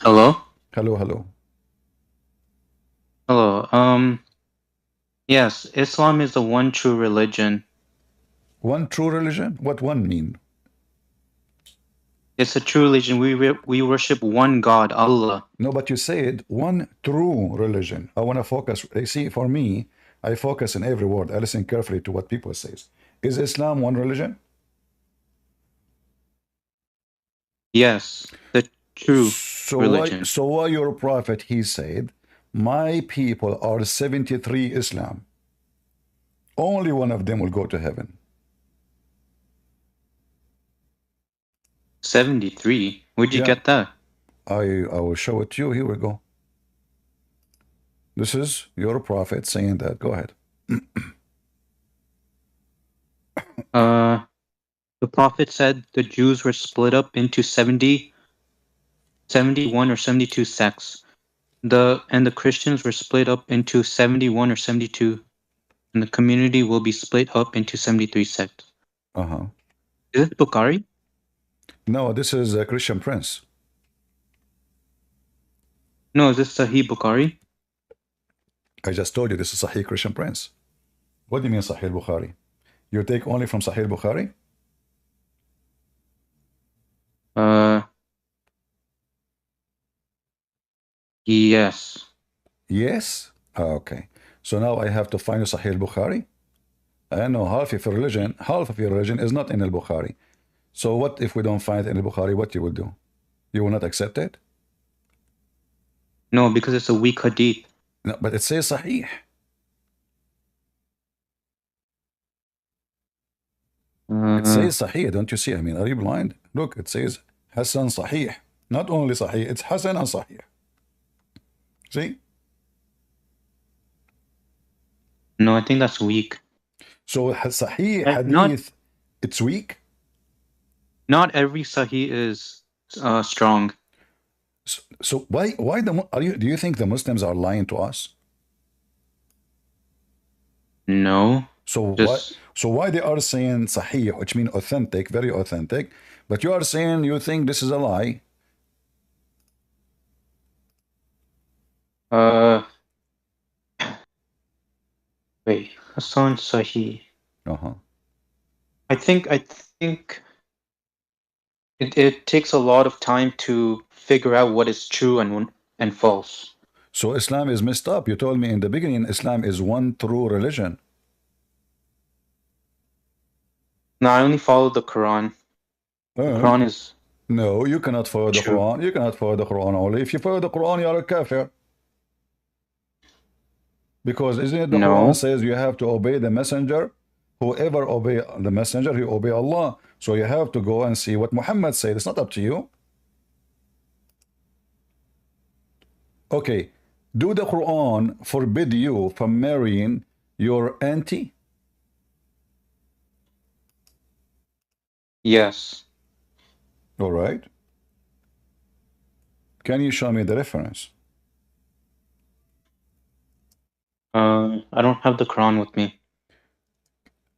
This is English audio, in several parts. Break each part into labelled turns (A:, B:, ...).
A: Hello?
B: Hello, hello.
A: Hello. Yes, Islam is the one true religion.
B: One true religion? What one mean?
A: It's a true religion. We worship one God, Allah.
B: No, but you said one true religion. I want to focus. You see, for me, I focus in every word. I listen carefully to what people say. Is Islam one religion?
A: Yes, the true religion.
B: So why your prophet, he said, my people are 73 Islam. Only one of them will go to heaven.
A: 73. Where'd you
B: Yeah,
A: get that?
B: I will show it to you. Here we go. This is your prophet saying that. Go ahead.
A: Uh, the Prophet said the Jews were split up into 71 or 72 sects. And the Christians were split up into 71 or 72, and the community will be split up into 73 sects.
B: Uh-huh.
A: Is it Bukhari?
B: No, this is a Christian Prince.
A: No, is this Sahih Bukhari?
B: I just told you this is Sahih Christian Prince. What do you mean Sahih Bukhari? You take only from Sahih Bukhari?
A: Uh, yes.
B: Yes. Okay. So now I have to find you Sahih Bukhari. I know half of your religion is not in Al Bukhari. So what if we don't find it in Al Bukhari? What you will do? You will not accept it?
A: No, because it's a weak hadith.
B: No, but it says Sahih. It
A: Uh,
B: says Sahih. Don't you see? I mean, are you blind? Look, it says Hassan Sahih. Not only Sahih, it's Hassan and Sahih. See?
A: no, I think that's weak.
B: So Sahih
A: Not
B: Hadith, it's weak.
A: not every Sahih is strong.
B: So why are you do you think the Muslims are lying to us?
A: No,
B: So why
A: just
B: they are saying Sahih, which means authentic, very authentic, but you are saying you think this is a lie?
A: uh wait, Hassan Sahih.
B: Uh-huh.
A: I think it takes a lot of time to figure out what is true and false.
B: So Islam is messed up. You told me in the beginning Islam is one true religion.
A: No, I only follow the Quran. The
B: Uh,
A: Quran is
B: no, you cannot follow the
A: true.
B: Quran. You cannot follow the Quran only. If you follow the Quran, you are a kafir. Because isn't it the Quran
A: No,
B: says you have to obey the messenger? Whoever obey the messenger, he obey Allah. So you have to go and see what Muhammad said. It's not up to you. Okay, do the Quran forbid you from marrying your auntie?
A: yes.
B: All right. Can you show me the reference?
A: I don't have the Quran with me.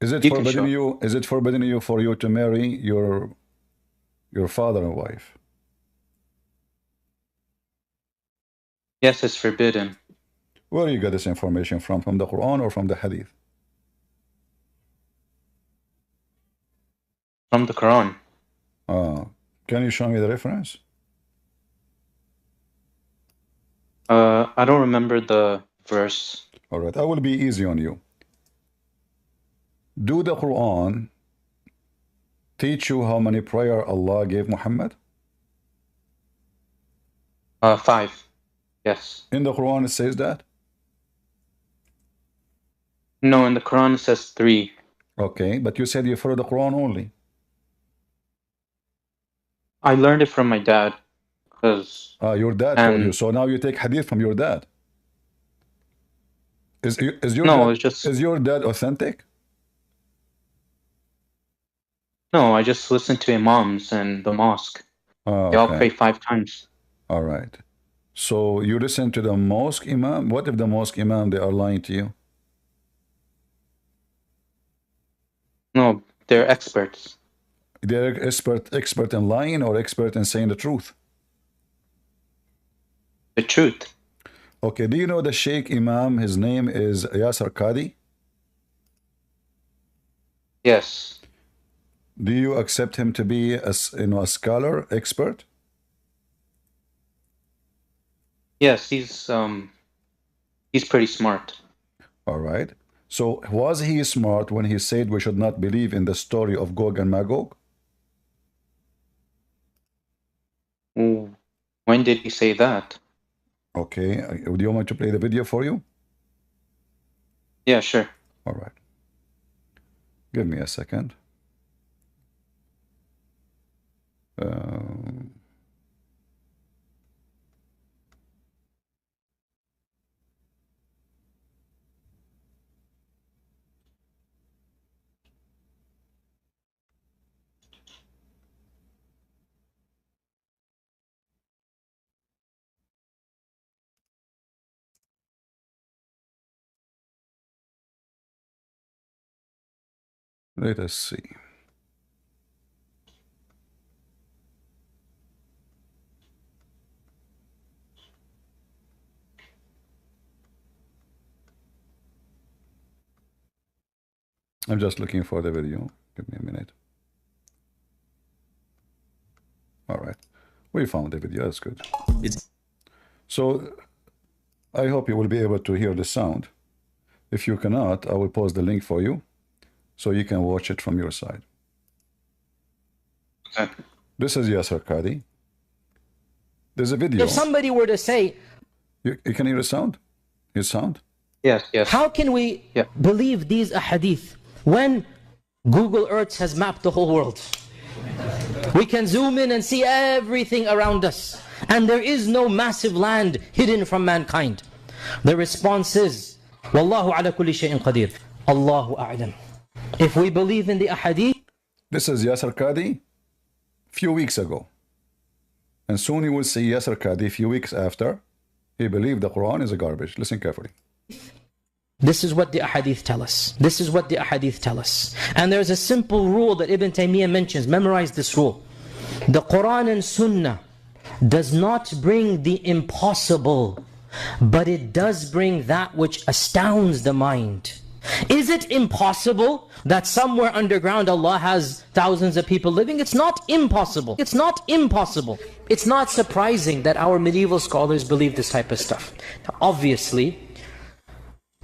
B: Is it
A: You can
B: forbidden
A: show.
B: you? Is it forbidden you for you to marry your father and wife?
A: Yes, it's forbidden.
B: Where you get this information from? From the Quran or from the Hadith?
A: From the Quran.
B: Uh, can you show me the reference?
A: I don't remember the verse.
B: All right, I will be easy on you. Do the Quran teach you how many prayer Allah gave Muhammad?
A: 5. Yes.
B: In the Quran it says that?
A: No, in the Quran it says 3.
B: Okay, but you said you follow the Quran only.
A: I learned it from my dad, cause
B: Your dad told you.
A: and
B: So now you take hadith from your dad. Is your
A: no,
B: dad
A: it's just
B: authentic?
A: no. I just listen to imams and the mosque. They all
B: Okay.
A: pray 5 times.
B: All right. So you listen to the mosque imam. What if the mosque imam they are lying to you?
A: No, they're experts.
B: They're expert in lying or expert in saying the truth.
A: The truth.
B: Okay, do you know the Sheikh Imam? His name is Yasser Qadi.
A: Yes.
B: Do you accept him to be a scholar, expert?
A: Yes, he's pretty smart.
B: All right. So was he smart when he said we should not believe in the story of Gog and Magog?
A: When did he say that?
B: Okay. Do you want me to play the video for you?
A: Yeah, sure.
B: All right. Give me a second. Let us see. I'm just looking for the video. Give me a minute. All right. We found the video. That's good. So I hope you will be able to hear the sound. If you cannot, I will post the link for you so you can watch it from your side.
A: Okay.
B: This is Yasser Qadi. There's a video.
C: If somebody were to say,
B: You can hear the sound? His sound?
A: Yes, yes.
C: how can we believe these ahadith when Google Earth has mapped the whole world? We can zoom in and see everything around us, and there is no massive land hidden from mankind. The response is, Wallahu ala kulli shay'in qadir. Allahu a'lam. If we believe in the ahadith,
B: This is Yasser Qadi few weeks ago. And soon you will see Yasser Qadi a few weeks after. He believed the Quran is a garbage. Listen carefully.
C: this is what the ahadith tell us. This is what the ahadith tell us. And there's a simple rule that Ibn Taymiyyah mentions. Memorize this rule. The Quran and Sunnah does not bring the impossible, but it does bring that which astounds the mind. Is it impossible that somewhere underground Allah has thousands of people living? It's not impossible. It's not impossible. It's not surprising that our medieval scholars believe this type of stuff. Now, obviously,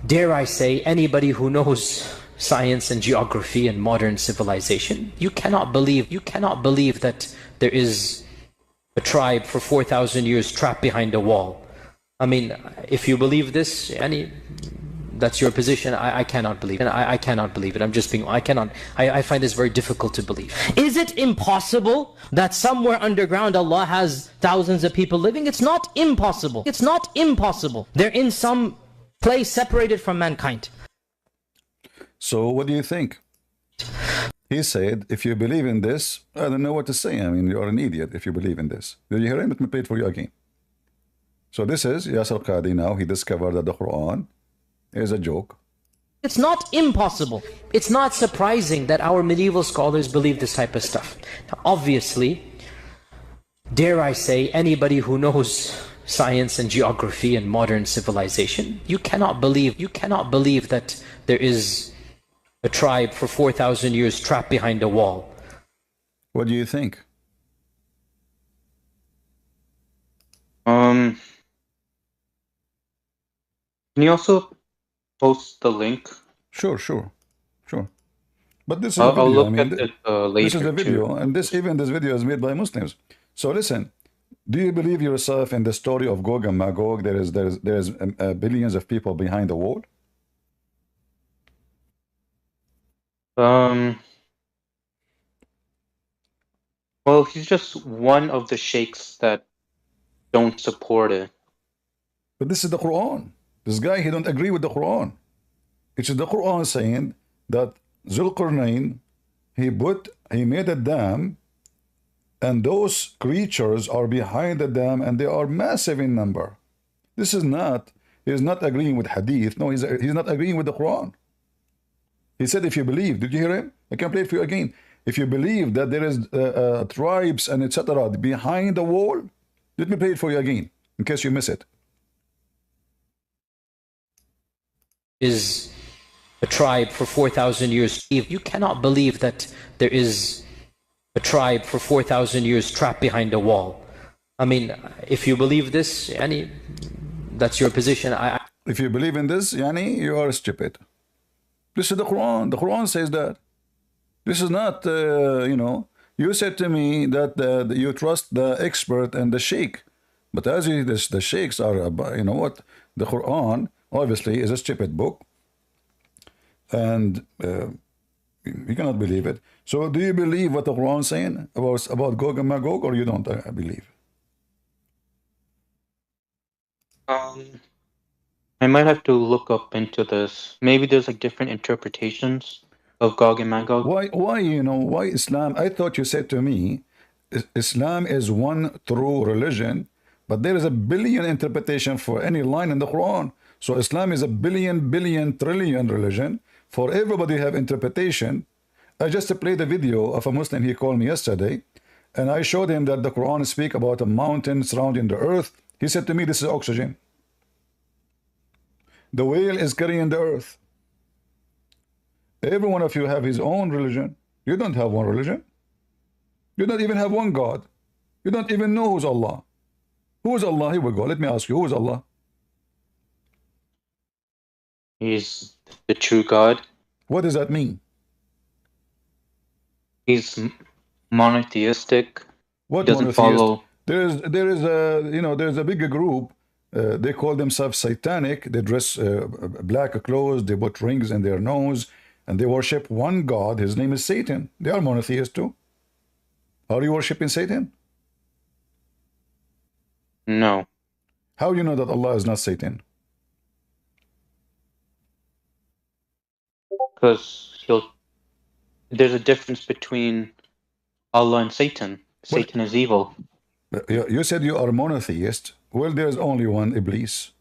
C: dare I say, anybody who knows science and geography and modern civilization, you cannot believe that there is a tribe for 4,000 years trapped behind a wall. I mean, if you believe this, that's your position. I cannot believe it. I cannot believe it. I find this very difficult to believe. Is it impossible that somewhere underground Allah has thousands of people living? It's not impossible. It's not impossible. They're in some place separated from mankind.
B: So what do you think? He said, if you believe in this, I don't know what to say. I mean, you're an idiot if you believe in this. Did you hear him? Let me play it for you again. So this is Yasser Qadi now. He discovered that the Quran is a joke.
C: It's not impossible. It's not surprising that our medieval scholars believe this type of stuff. Now, obviously, dare I say, anybody who knows science and geography and modern civilization, you cannot believe that there is a tribe for 4,000 years trapped behind a wall.
B: What do you think?
A: Can you also post the link?
B: Sure. But this is a
A: I'll
B: video.
A: look
B: I mean,
A: at it later.
B: this is the video,
A: too.
B: and this video is made by Muslims. So listen, do you believe yourself in the story of Gog and Magog? There is billions of people behind the wall.
A: Well, he's just one of the sheikhs that don't support it.
B: But this is the Quran. This guy, he don't agree with the Quran. It's the Quran saying that Zulqarnain, he made a dam, and those creatures are behind the dam, and they are massive in number. This is not, he's not agreeing with Hadith. No, he's not agreeing with the Quran. He said, if you believe, did you hear him? I can play it for you again. If you believe that there is tribes and etc. behind the wall, let me play it for you again. in case you miss it.
C: Is a tribe for 4,000 years. You cannot believe that there is a tribe for 4,000 years trapped behind a wall. I mean, if you believe this, that's your position.
B: If you believe in this, yani, you are stupid. This is the Quran. The Quran says that. This is not, you know, you said to me that you trust the expert and the sheikh. But as the sheikhs are, you know what, the Quran obviously is a stupid book. And you cannot believe it. So do you believe what the Quran is saying about Gog and Magog, or you don't believe?
A: I might have to look up into this. Maybe there's like different interpretations of Gog and Magog.
B: Why, you know, why Islam? I thought you said to me, Islam is one true religion, but there is a billion interpretation for any line in the Quran. So Islam is a billion, trillion religion. For everybody have interpretation. I just played a video of a Muslim. He called me yesterday, and I showed him that the Quran speak about a mountain surrounding the earth. He said to me, this is oxygen. The whale is carrying the earth. Every one of you have his own religion. You don't have one religion. You don't even have one God. You don't even know who's Allah. Who is Allah? Here we go. Let me ask you, who is Allah?
A: He's the true God.
B: What does that mean?
A: He's monotheistic.
B: What
A: Doesn't
B: monotheist?
A: follow.
B: There is a, you know, there's a bigger group. They call themselves satanic. They dress black clothes. They put rings in their nose, and they worship one God. His name is Satan. They are monotheists too. Are you worshiping Satan?
A: No.
B: How you know that Allah is not Satan?
A: Because there's a difference between Allah and Satan. Satan is evil.
B: You said you are monotheist. Well, there's only one Iblis.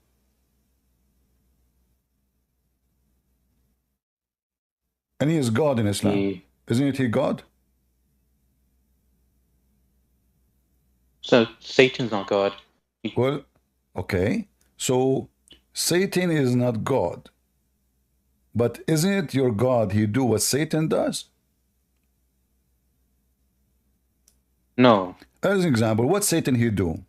B: And he is God in Islam. Isn't he God?
A: So Satan's not God.
B: Well, okay. So Satan is not God. But isn't it your God? He do what Satan does?
A: No.
B: As an example, what Satan he do?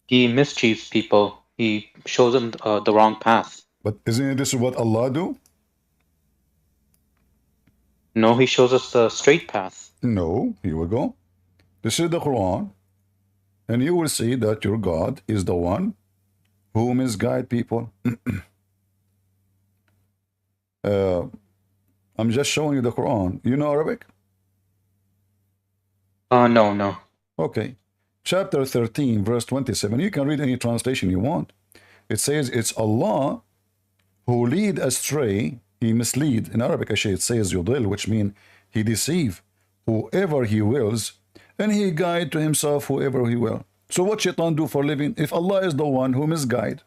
A: He mischiefs people. He shows them the wrong path.
B: But isn't this what Allah do?
A: No, he shows us the straight path.
B: No, here we go. This is the Quran. And you will see that your God is the one who misguide people. I'm just showing you the Quran. You know Arabic?
A: No.
B: Okay. Chapter 13, verse 27. You can read any translation you want. It says, it's Allah who lead astray, he mislead. In Arabic, actually, it says yudil, which means he deceive whoever he wills, and he guide to himself whoever he will. So what shaitan do for living? If Allah is the one who misguide,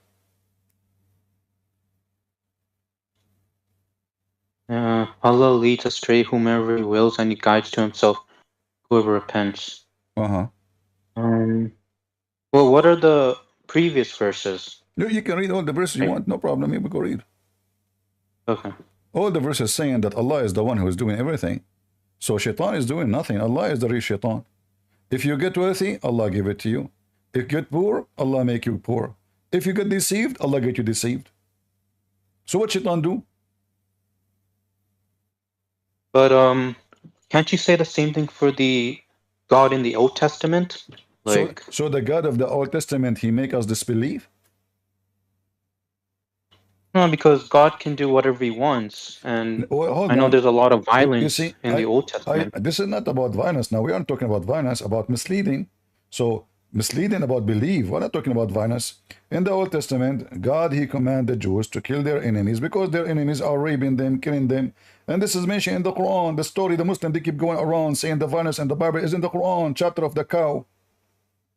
A: Allah leads astray whomever he wills, and he guides to himself whoever repents. Well, what are the previous verses?
B: No, you can read all the verses you want. No problem. You go read.
A: Okay.
B: All the verses saying that Allah is the one who is doing everything. So shaitan is doing nothing. Allah is the real shaitan. If you get wealthy, Allah give it to you. If you get poor, Allah make you poor. If you get deceived, Allah get you deceived. So what shaitan do?
A: But can't you say the same thing for the God in the Old Testament? Like,
B: so the God of the Old Testament, he make us disbelieve?
A: no, because God can do whatever he wants, and
B: Well,
A: I know there's a lot of violence
B: you see,
A: in the Old Testament.
B: This is not about violence. Now we aren't talking about violence, about misleading. So misleading about belief. We're not talking about violence. In the Old Testament, God, he commanded the Jews to kill their enemies because their enemies are raping them, killing them. And this is mentioned in the Quran. The story, the Muslim, they keep going around saying the violence in the Bible is in the Quran, chapter of the cow.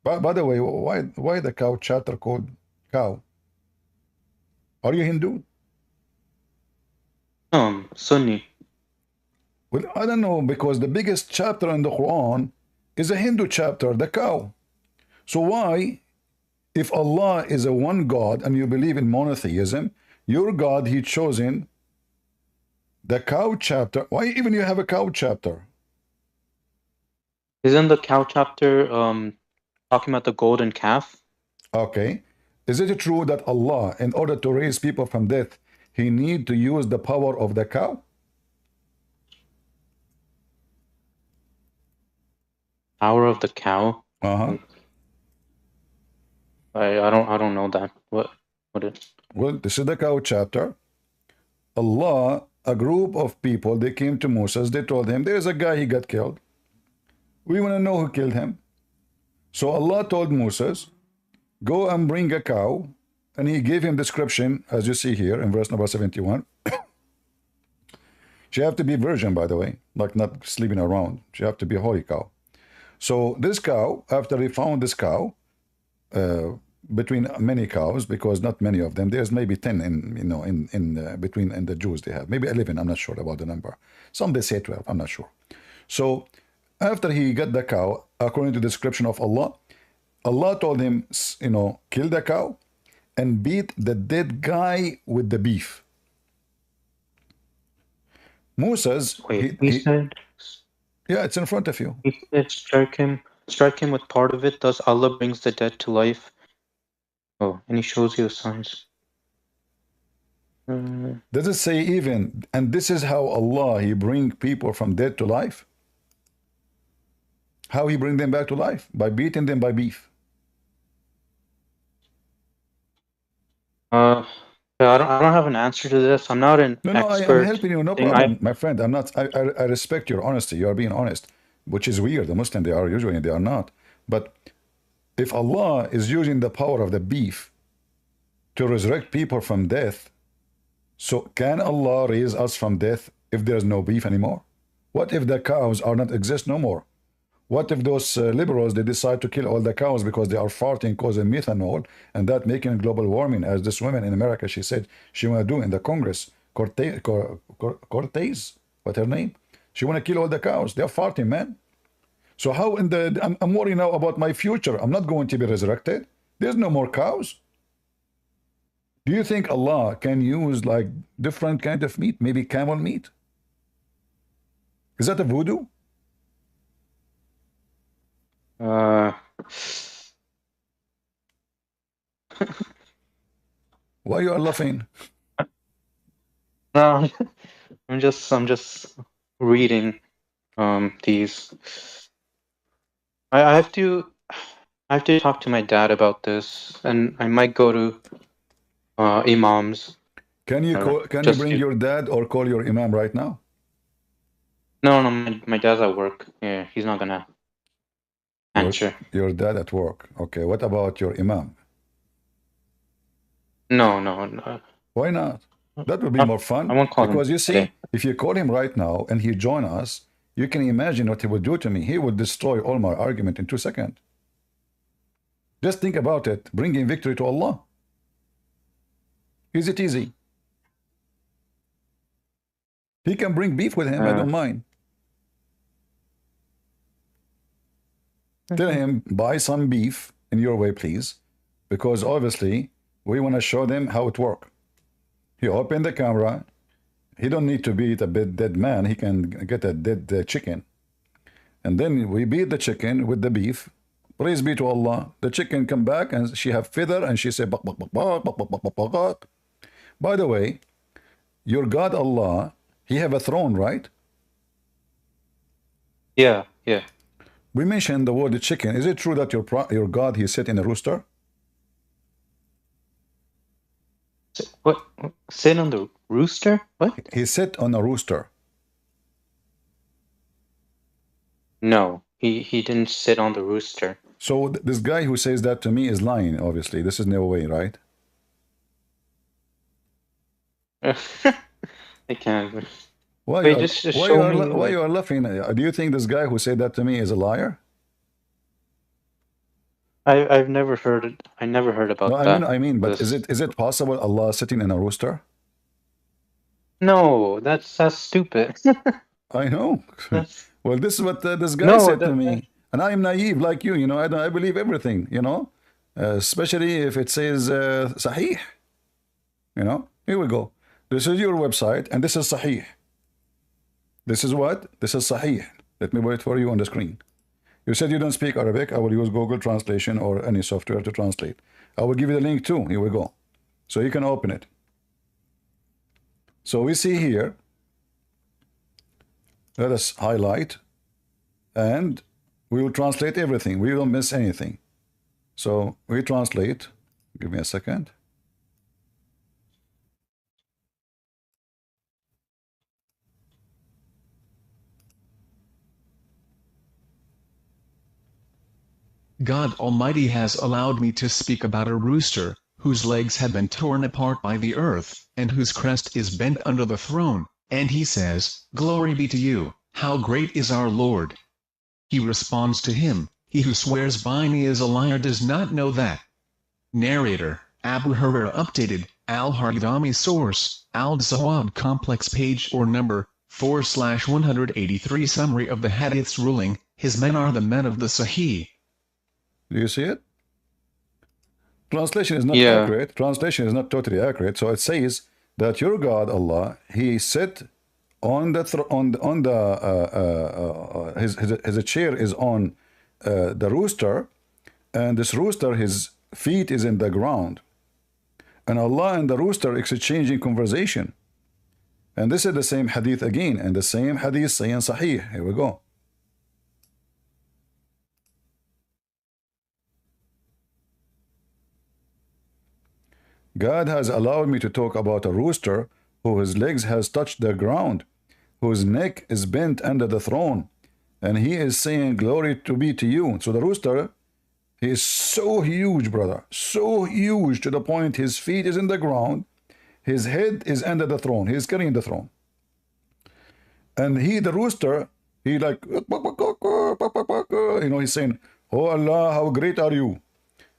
B: By the way, why the cow chapter called cow? Are you Hindu?
A: Sunni.
B: Well, I don't know, because the biggest chapter in the Quran is a Hindu chapter, the cow. So why, if Allah is a one God and you believe in monotheism, your God, he chosen the cow chapter. Why even you have a cow chapter?
A: Isn't the cow chapter talking about the golden calf?
B: Okay. Is it true that Allah, in order to raise people from death, he need to use the power of the cow?
A: Power of the cow?
B: Uh-huh.
A: I don't know that. What is?
B: Well, this is the cow chapter. Allah, a group of people, they came to Moses, they told him, there's a guy, he got killed. We want to know who killed him. So Allah told Moses, go and bring a cow, and he gave him description, as you see here in verse number 71. She have to be virgin, by the way, like not sleeping around. She have to be a holy cow. So this cow, after he found this cow, between many cows, because not many of them, there's maybe 10 in between in the Jews they have, maybe 11, I'm not sure about the number. Some they say 12, I'm not sure. So after he got the cow, according to the description of Allah, Allah told him, kill the cow and beat the dead guy with the beef. Moses,
A: Wait, he said.
B: Yeah, it's in front of you.
A: He said strike him with part of it. Thus Allah brings the dead to life. Oh, and he shows you the signs.
B: Does it say even, and this is how Allah, he bring people from dead to life? How he bring them back to life? By beating them by beef.
A: I don't have an answer to this. I'm not an expert.
B: I'm helping you, no problem, my friend. I'm not. I respect your honesty. You are being honest, which is weird. The Muslim, they are usually, they are not. But if Allah is using the power of the beef to resurrect people from death, so can Allah raise us from death if there is no beef anymore? What if the cows are not exist no more? What if those liberals, they decide to kill all the cows because they are farting, causing methanol, and that making global warming, as this woman in America, she said she want to do in the Congress, Cortez, what's her name? She want to kill all the cows. They're farting, man. So how I'm worried now about my future. I'm not going to be resurrected. There's no more cows. Do you think Allah can use like different kind of meat, maybe camel meat? Is that a voodoo?
A: Uh,
B: Why you are laughing?
A: no, I'm just reading these. I have to talk to my dad about this, and I might go to imams.
B: Can you bring your dad or call your imam right now?
A: No, my dad's at work. Yeah, he's not gonna answer.
B: Your dad at work. Okay, what about your imam?
A: No.
B: Why not? That would be more fun.
A: I won't call him
B: because you see,
A: today.
B: if you call him right now and he join us, you can imagine what he would do to me. He would destroy all my argument in 2 seconds. Just think about it. Bringing victory to Allah. Is it easy? He can bring beef with him. I don't mind. Tell him, buy some beef in your way, please. Because obviously, we want to show them how it works. He opened the camera. He don't need to beat a dead man. He can get a dead chicken. And then we beat the chicken with the beef. Praise be to Allah. The chicken come back and she have feather and she say, bak, bak, bak, bak, bak, bak, bak, bak, bak. By the way, your God Allah, he have a throne, right?
A: Yeah.
B: We mentioned the word chicken. Is it true that your God, he sit in a rooster?
A: What? Sit on the rooster? What?
B: He sit on a rooster.
A: No, he didn't sit on the rooster.
B: So this guy who says that to me is lying, obviously. This is no way, right?
A: I can't.
B: Why you are laughing? Do you think this guy who said that to me is a liar?
A: I've never heard it. I never heard about that.
B: I mean, but is it possible Allah sitting in a rooster?
A: No, that's stupid.
B: I know. Well, this is what this guy said to me. And I am naive like you, you know, I believe everything, you know, especially if it says Sahih, you know. Here we go. This is your website, and this is Sahih. This is what? This is Sahih. Let me wait for you on the screen. You said you don't speak Arabic. I will use Google Translation or any software to translate. I will give you the link too. Here we go. So you can open it. So we see here, let us highlight, and we will translate everything. We don't miss anything. So we translate. Give me a second.
D: God Almighty has allowed me to speak about a rooster, whose legs have been torn apart by the earth, and whose crest is bent under the throne, and he says, Glory be to you, how great is our Lord. He responds to him, he who swears by me is a liar does not know that. Narrator, Abu Hurairah updated, Al-Haridami source, Al-Zawad complex page or number, 4/183 summary of the hadith's ruling, his men are the men of the Sahih.
B: Do you see it? Translation is not
A: Yeah.
B: accurate. Translation is not totally accurate. So it says that your God Allah, He sit on the his chair is on the rooster, and this rooster, his feet is in the ground, and Allah and the rooster exchanging conversation. And this is the same hadith again, and the same hadith saying Sahih. Here we go. God has allowed me to talk about a rooster whose legs has touched the ground, whose neck is bent under the throne, and he is saying, glory to be to you. So the rooster, he is so huge, brother, so huge to the point his feet is in the ground, his head is under the throne, he is carrying the throne. And he, the rooster, he like, you know, he's saying, oh Allah, how great are you?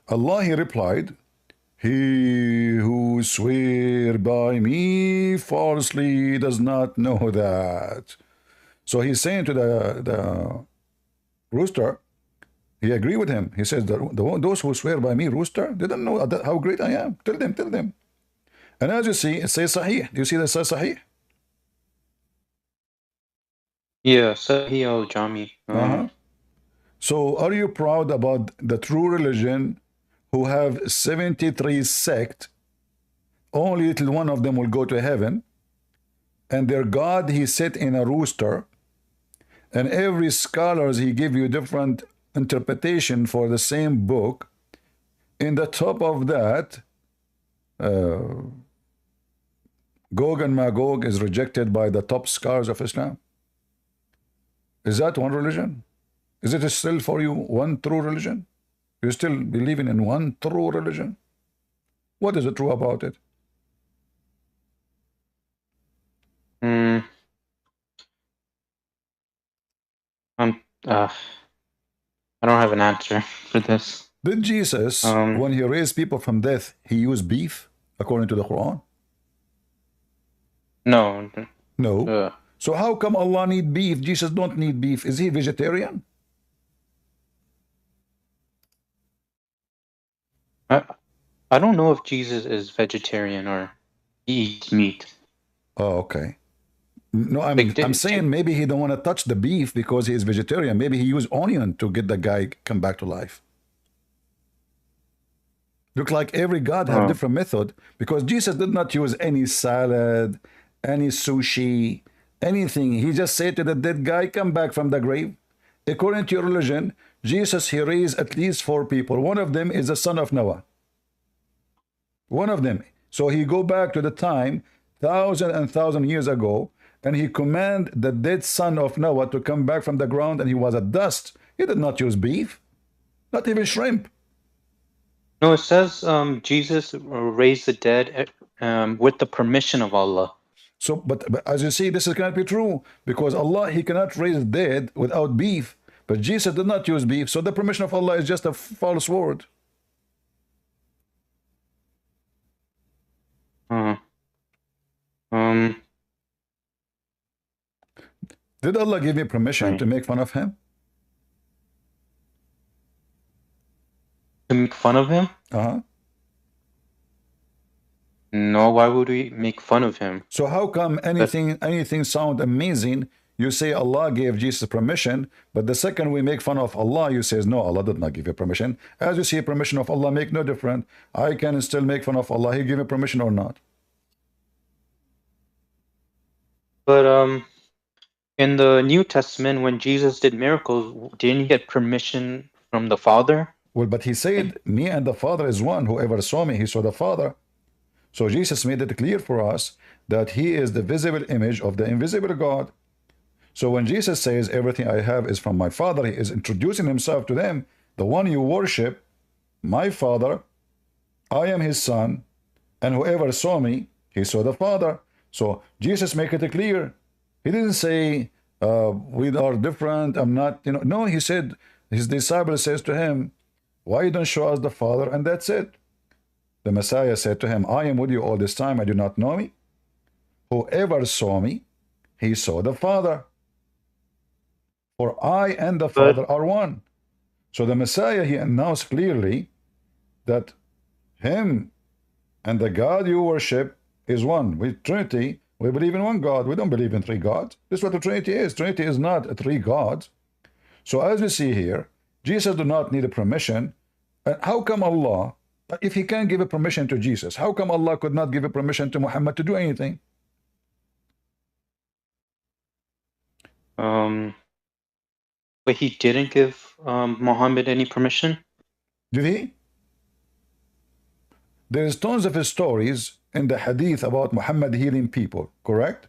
B: Allah, he replied, he who swear by me falsely does not know that. So he's saying to the rooster, he agreed with him. He says, those who swear by me, rooster, they don't know how great I am. Tell them, tell them. And as you see, it says Sahih. Do you see that it says Sahih?
A: Yeah, Sahih al-Jami.
B: So are you proud about the true religion who have 73 sects? Only little one of them will go to heaven, and their God, he set in a rooster, and every scholars, he give you different interpretation for the same book. In the top of that, Gog and Magog is rejected by the top scholars of Islam. Is that one religion? Is it still for you one true religion? You still believing in one true religion? What is true about it?
A: I don't have an answer for this.
B: Did Jesus, when he raised people from death, he used beef according to the Quran?
A: No.
B: No. So how come Allah need beef? Jesus don't need beef. Is he vegetarian?
A: I don't know if Jesus is vegetarian or he eats meat.
B: Oh, okay. No, I'm saying maybe he don't want to touch the beef because he is vegetarian. Maybe he used onion to get the guy come back to life. Look like every God have different method, because Jesus did not use any salad, any sushi, anything. He just said to the dead guy, come back from the grave. According to your religion, Jesus, he raised at least 4 people. One of them is the son of Noah. One of them. So he go back to the time, 1,000 years ago, and he command the dead son of Noah to come back from the ground, and he was a dust. He did not use beef, not even shrimp.
A: No, it says Jesus raised the dead with the permission of Allah.
B: So, but as you see, this cannot be true, because Allah, he cannot raise the dead without beef. But Jesus did not use beef, so the permission of Allah is just a false word. Did Allah give you permission to make fun of him?
A: To make fun of him?
B: Uh-huh.
A: No, why would we make fun of him?
B: So how come anything sound amazing? You say Allah gave Jesus permission, but the second we make fun of Allah, you says no, Allah did not give you permission. As you see, permission of Allah make no difference. I can still make fun of Allah. He give me permission or not?
A: But in the New Testament, when Jesus did miracles, didn't he get permission from the Father?
B: Well, but he said, me and the Father is one. Whoever saw me, he saw the Father. So Jesus made it clear for us that he is the visible image of the invisible God. So when Jesus says everything I have is from my Father, he is introducing himself to them. The one you worship, my Father, I am his Son, and whoever saw me, he saw the Father. So Jesus make it clear. He didn't say, we are different, I'm not, No, he said, his disciple says to him, why you don't show us the Father? And that's it. The Messiah said to him, I am with you all this time, I do not know me. Whoever saw me, he saw the Father. For I and the Father are one. So the Messiah, he announced clearly that him and the God you worship is one. With Trinity, we believe in one God. We don't believe in three gods. This is what the Trinity is. Trinity is not three gods. So as we see here, Jesus do not need a permission. And how come Allah, if he can give a permission to Jesus, how come Allah could not give a permission to Muhammad to do anything?
A: But he didn't give Muhammad any permission?
B: Did he? There's tons of stories in the hadith about Muhammad healing people, correct?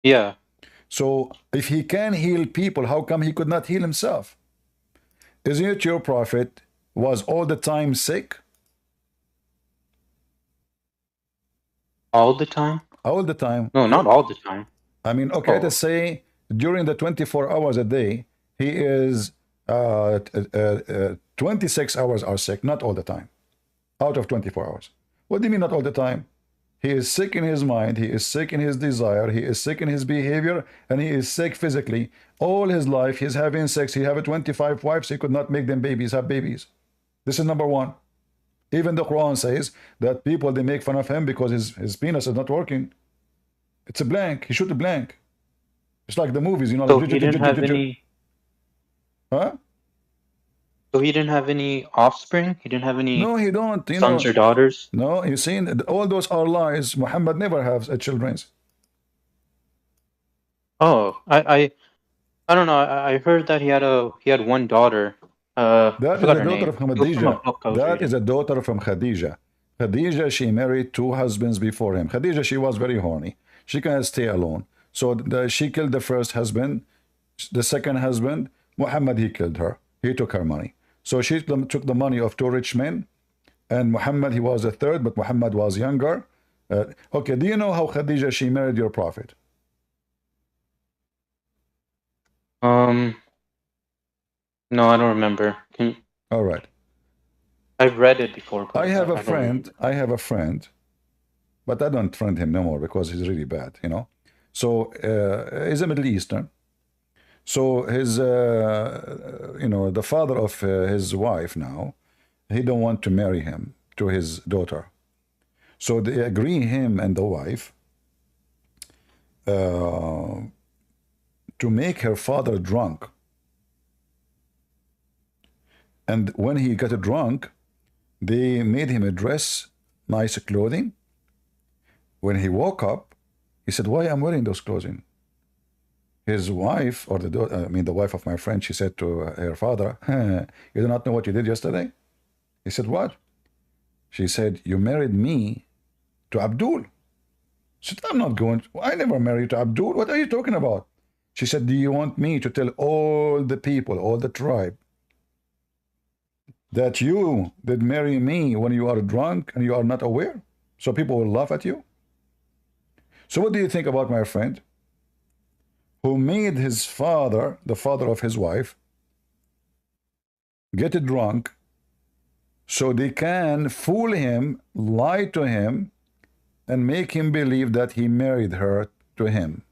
A: Yeah.
B: So if he can heal people, how come he could not heal himself? Isn't it your prophet was all the time sick?
A: All the time?
B: All the time.
A: No, not all the time.
B: I mean, okay, let's say during the 24 hours a day, he is 26 hours are sick, not all the time. Out of 24 hours. What do you mean not all the time? He is sick in his mind, he is sick in his desire, he is sick in his behavior, and he is sick physically. All his life, he's having sex, he have 25 wives, he could not make them babies, have babies. This is number one. Even the Quran says that people, they make fun of him because his penis is not working. It's a blank. He shoot a blank. It's like the movies, you know.
A: So he didn't have any...
B: Huh?
A: So he didn't have any offspring? He didn't have any
B: No, he don't.
A: sons or daughters?
B: No, you see, all those are lies. Muhammad never has children.
A: Oh, I don't know. I heard that he had one daughter.
B: That is a daughter from Khadija. That is a daughter from Khadija. Khadija, she married two husbands before him. Khadija, she was very horny. She cannot stay alone. So she killed the first husband. The second husband, Muhammad, he killed her. He took her money. So she took the money of two rich men. And Muhammad, he was a third, but Muhammad was younger. Okay, do you know how Khadija, she married your prophet?
A: No, I don't remember.
B: All right.
A: I've read it before.
B: I have a friend, but I don't friend him no more because he's really bad, you know. So he's a Middle Eastern. So his, the father of his wife now, he don't want to marry him to his daughter. So they agree, him and the wife, to make her father drunk. And when he got drunk, they made him dress nice clothing. When he woke up, he said, why I'm wearing those clothing? His wife, or the wife of my friend, she said to her father, you do not know what you did yesterday? He said, what? She said, you married me to Abdul. She said, I'm not going, I never married to Abdul. What are you talking about? She said, do you want me to tell all the people, all the tribe, that you did marry me when you are drunk and you are not aware? So people will laugh at you? So what do you think about my friend who made his father, the father of his wife, get drunk so they can fool him, lie to him, and make him believe that he married her to him?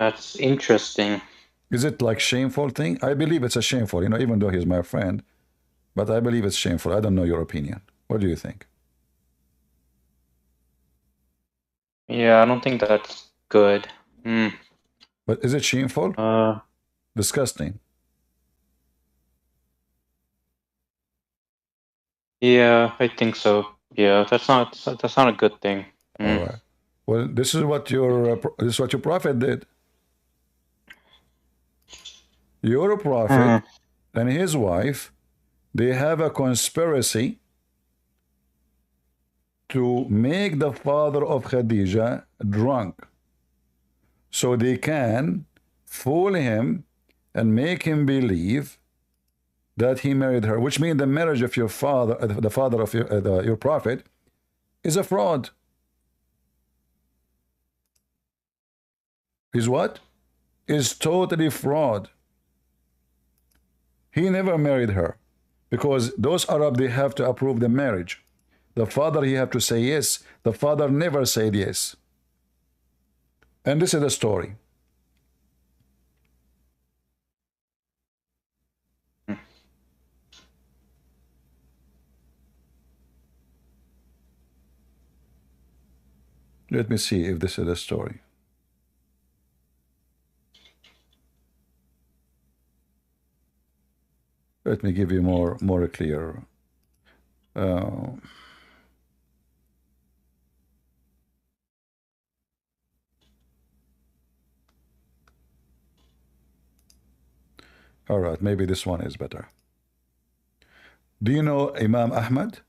A: That's interesting.
B: Is it like shameful thing? I believe it's a shameful, even though he's my friend, but I believe it's shameful. I don't know your opinion. What do you think?
A: Yeah, I don't think that's good.
B: But is it shameful? Disgusting.
A: Yeah, I think so. Yeah, that's not a good thing.
B: All right. Well, this is what your prophet did. Your prophet and his wife, they have a conspiracy to make the father of Khadija drunk, so they can fool him and make him believe that he married her, which means the marriage of your father, the father of your prophet, is a fraud. Is what? Is totally fraud. He never married her, because those Arab, they have to approve the marriage. The father, he have to say yes. The father never said yes. And this is the story. Let me see if this is the story. Let me give you more clear. All right, maybe this one is better. Do you know Imam Ahmad?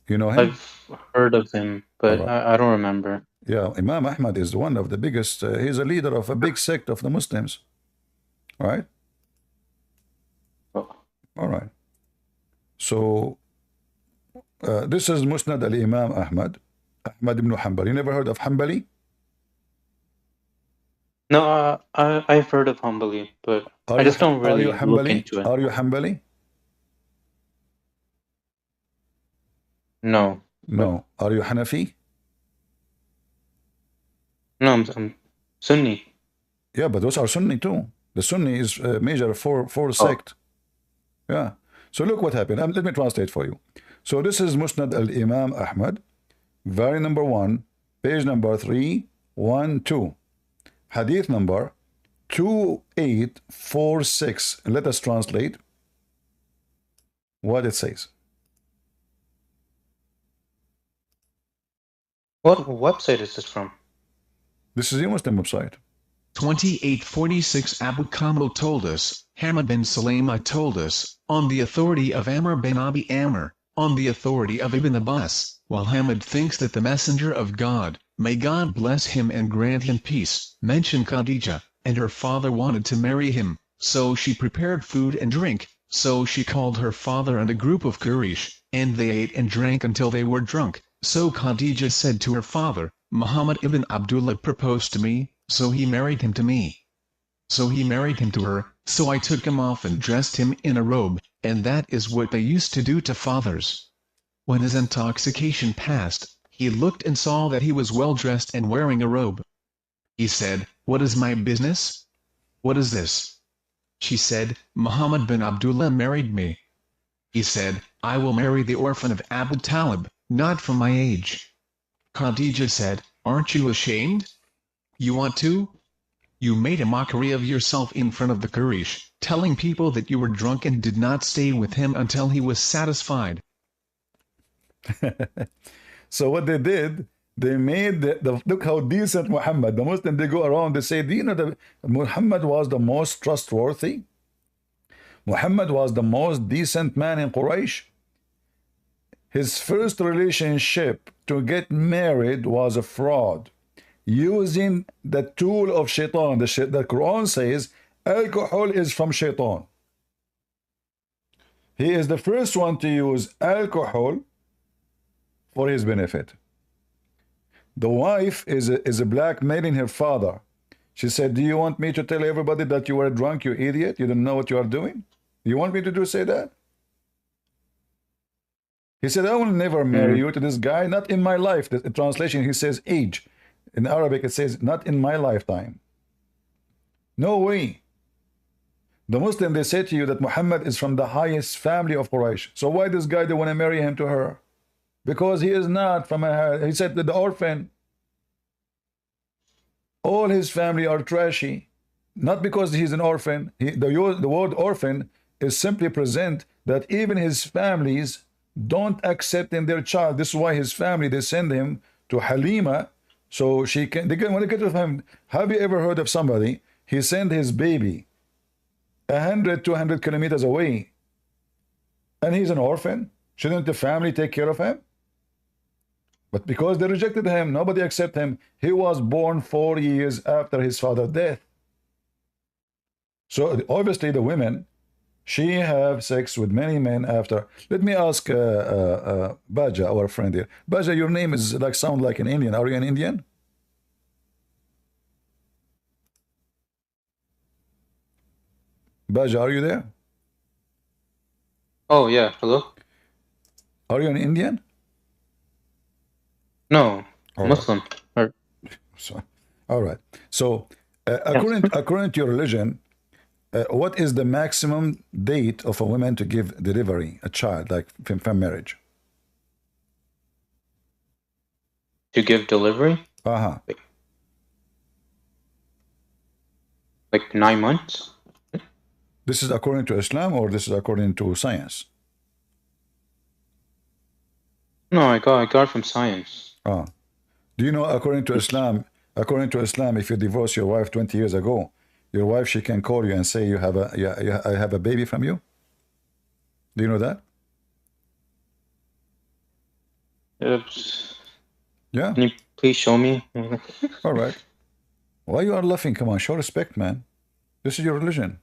B: You know him?
A: I've heard of him, but I don't remember.
B: Yeah, Imam Ahmad is one of the biggest, he's a leader of a big sect of the Muslims. All right?
A: Oh.
B: All right. So, this is Musnad al-Imam Ahmad ibn Hanbal. You never heard of Hanbali?
A: No, I've heard of Hanbali, but I just don't really look into it.
B: Are you Hanbali?
A: No.
B: No. Are you Hanafi?
A: No, I'm Sunni.
B: Yeah, but those are Sunni too. The Sunni is major four sect. Yeah. So look what happened. Let me translate for you. So this is Musnad al-Imam Ahmad, volume number 1, page number 312. Hadith number 2846. Let us translate what it says.
A: What website is this from?
B: This is the Muslim website.
D: 2846 Abu Kamil told us, Hamad bin Salama told us, on the authority of Amr bin Abi Amr, on the authority of Ibn Abbas, while Hamad thinks that the Messenger of God, may God bless him and grant him peace, mentioned Khadija, and her father wanted to marry him, so she prepared food and drink, so she called her father and a group of Quraysh, and they ate and drank until they were drunk. So Khadija said to her father, Muhammad ibn Abdullah proposed to me, so he married him to me. So he married him to her, so I took him off and dressed him in a robe, and that is what they used to do to fathers. When his intoxication passed, he looked and saw that he was well dressed and wearing a robe. He said, What is my business? What is this? She said, Muhammad bin Abdullah married me. He said, I will marry the orphan of Abu Talib, not from my age. Khadija said, Aren't you ashamed? You want to? You made a mockery of yourself in front of the Quraysh, telling people that you were drunk and did not stay with him until he was satisfied.
B: So what they did, they made look how decent Muhammad, the Muslim, they go around, they say, do you know that Muhammad was the most trustworthy? Muhammad was the most decent man in Quraysh. His first relationship to get married was a fraud, using the tool of shaitan. The Quran says alcohol is from shaitan. He is the first one to use alcohol for his benefit. The wife is blackmailing her father. She said, do you want me to tell everybody that you were drunk, you idiot? You don't know what you are doing? You want me to say that? He said, I will never marry you to this guy, not in my life. The translation, he says age. In Arabic, it says, not in my lifetime. No way. The Muslim, they say to you that Muhammad is from the highest family of Quraysh. So why this guy, they want to marry him to her? Because he is not from a, he said that the orphan, all his family are trashy. Not because he's an orphan. The word orphan is simply present that even his families don't accept him their child. This is why his family, they send him to Halima so she can, when they get to him, have you ever heard of somebody, he sent his baby 100, 200 kilometers away and he's an orphan? Shouldn't the family take care of him? But because they rejected him, nobody accepted him. He was born 4 years after his father's death. So obviously the women, she have sex with many men after. Let me ask Baja, our friend here. Baja, your name is like sound like an Indian. Are you an Indian? Baja, are you there?
A: Oh yeah, hello.
B: Are you an Indian?
A: No,
B: All
A: Muslim. Or,
B: So, all right. So, according to your religion, what is the maximum date of a woman to give delivery a child, like from marriage?
A: to give delivery,
B: Uh-huh.
A: like 9 months.
B: This is according to Islam or this is according to science?
A: No, I got it from science.
B: Ah. Do you know, according to Islam, if you divorce your wife 20 years ago, your wife, she can call you and say, you have a, yeah, I have a baby from you? Do you know that?
A: Oops.
B: Yeah.
A: Can you please show me?
B: All right. Why you are laughing? Come on, show respect, man. This is your religion.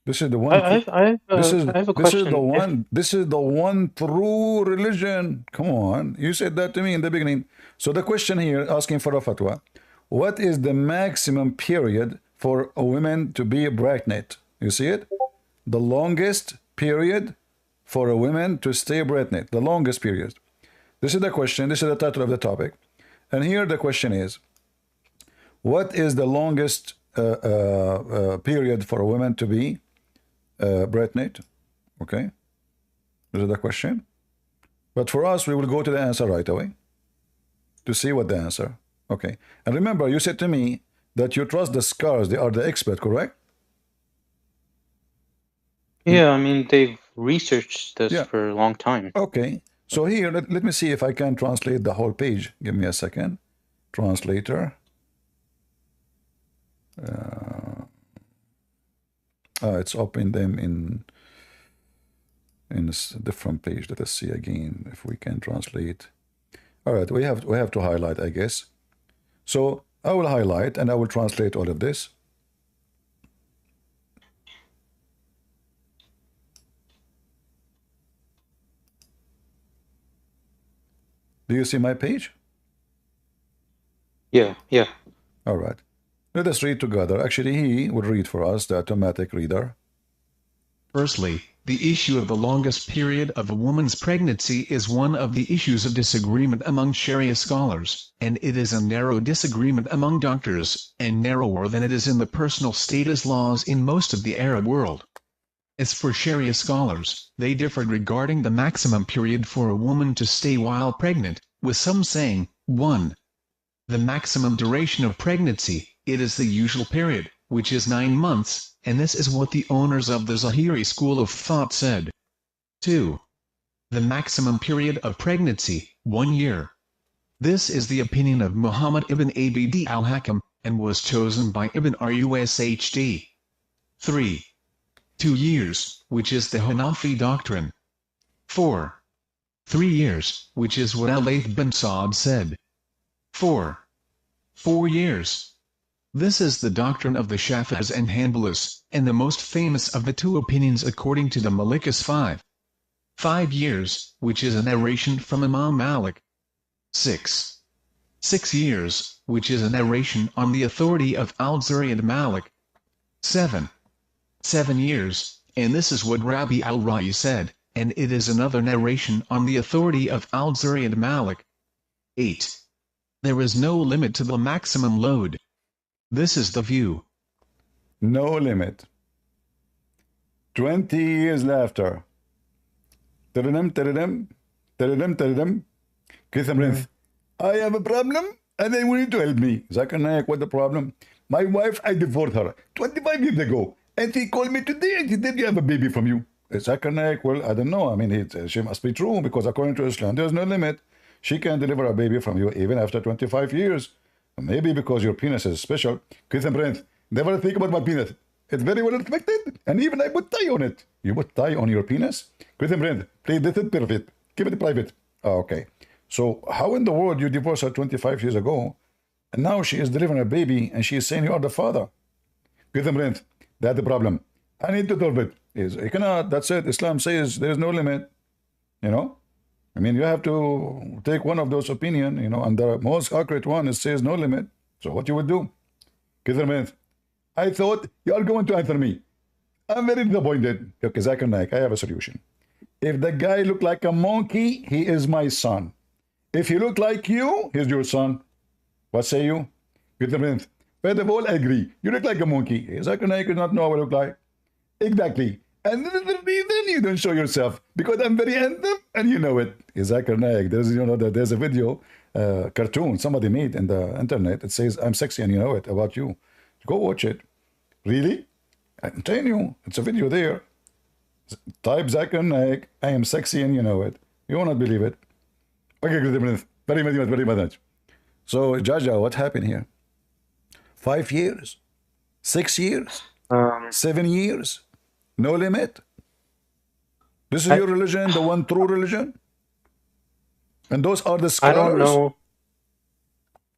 B: This is the one.
A: I have a question.
B: This is the one true religion. Come on, you said that to me in the beginning. So the question here, asking for a fatwa, what is the maximum period for a woman to be pregnant? You see it? The longest period for a woman to stay pregnant. The longest period. This is the question. This is the title of the topic. And here the question is, what is the longest period for a woman to be pregnant? Okay, this is the question. But for us, we will go to the answer right away to see what the answer. Okay, and remember, you said to me that you trust the scholars; they are the expert, correct?
A: Yeah, I mean they've researched this
B: Yeah.
A: for a long time.
B: Okay, so here let me see if I can translate the whole page. Give me a second. Translator. It's open them in a different page. Let us see again if we can translate. All right, we have to highlight, I guess. So I will highlight and I will translate all of this. Do you see my page?
A: Yeah.
B: All right. Let us read together. Actually, he will read for us, the automatic reader.
D: Firstly, the issue of the longest period of a woman's pregnancy is one of the issues of disagreement among Sharia scholars, and it is a narrow disagreement among doctors, and narrower than it is in the personal status laws in most of the Arab world. As for Sharia scholars, they differed regarding the maximum period for a woman to stay while pregnant, with some saying, 1. The maximum duration of pregnancy, it is the usual period, which is 9 months, and this is what the owners of the Zahiri school of thought said. 2. The maximum period of pregnancy, 1 year. This is the opinion of Muhammad ibn Abd al-Hakam, and was chosen by Ibn Rushd. 3. 2 years, which is the Hanafi doctrine. 4. 3 years, which is what Al-Layth bin Sa'd said. 4. 4 years. This is the doctrine of the Shafi'is and Hanbalis, and the most famous of the two opinions according to the Malikas. 5 years, which is a narration from Imam Malik. 6. 6 years, which is a narration on the authority of Al-Zuri and Malik. 7. 7 years, and this is what Rabbi al-Ra'i said, and it is another narration on the authority of Al-Zuri and Malik. 8. There is no limit to the maximum load. This is the view.
B: No limit. 20 years after. Tadadam. Kitham Rinth. I have a problem and I want you to help me. Zakir Naik, what the problem? My wife, I divorced her 25 years ago. And she called me today and she said, you have a baby from you. Zakir Naik, well, I don't know. I mean, she must be true because according to Islam, there's no limit. She can deliver a baby from you even after 25 years. Maybe because your penis is special. Kitham Rinth. Never think about my penis. It's very well respected. And even I put tie on it. You put tie on your penis? Kitham Rinth. Please, this is private. Keep it private. Oh, okay. So how in the world you divorced her 25 years ago, and now she is delivering a baby, and she is saying you are the father? Give them rent. That's the problem. I need to solve it. You cannot. That's it. Islam says there is no limit. You know. I mean, you have to take one of those opinion. You know, and the most accurate one is says no limit. So what you would do? Give them rent. I thought you are going to answer me. I'm very disappointed. Okay, Zakir Naik, I have a solution. If the guy look like a monkey, he is my son. If he look like you, he's your son. What say you? First of all, I agree. You look like a monkey. Zakir Naik does not know what I look like. Exactly. And this is the reason you don't show yourself. Because I'm very handsome and you know it. Zakir Naik, there's a video, cartoon somebody made in the internet. It says, I'm sexy and you know it about you. Go watch it. Really? I'm telling you, it's a video there. Type Zakir Naik, I am sexy and you know it. You will not believe it. Okay, very much. So, Jaja, what happened here? 5 years? 6 years? 7 years? No limit? This is your religion, the one true religion? And those are the scholars?
A: I don't know.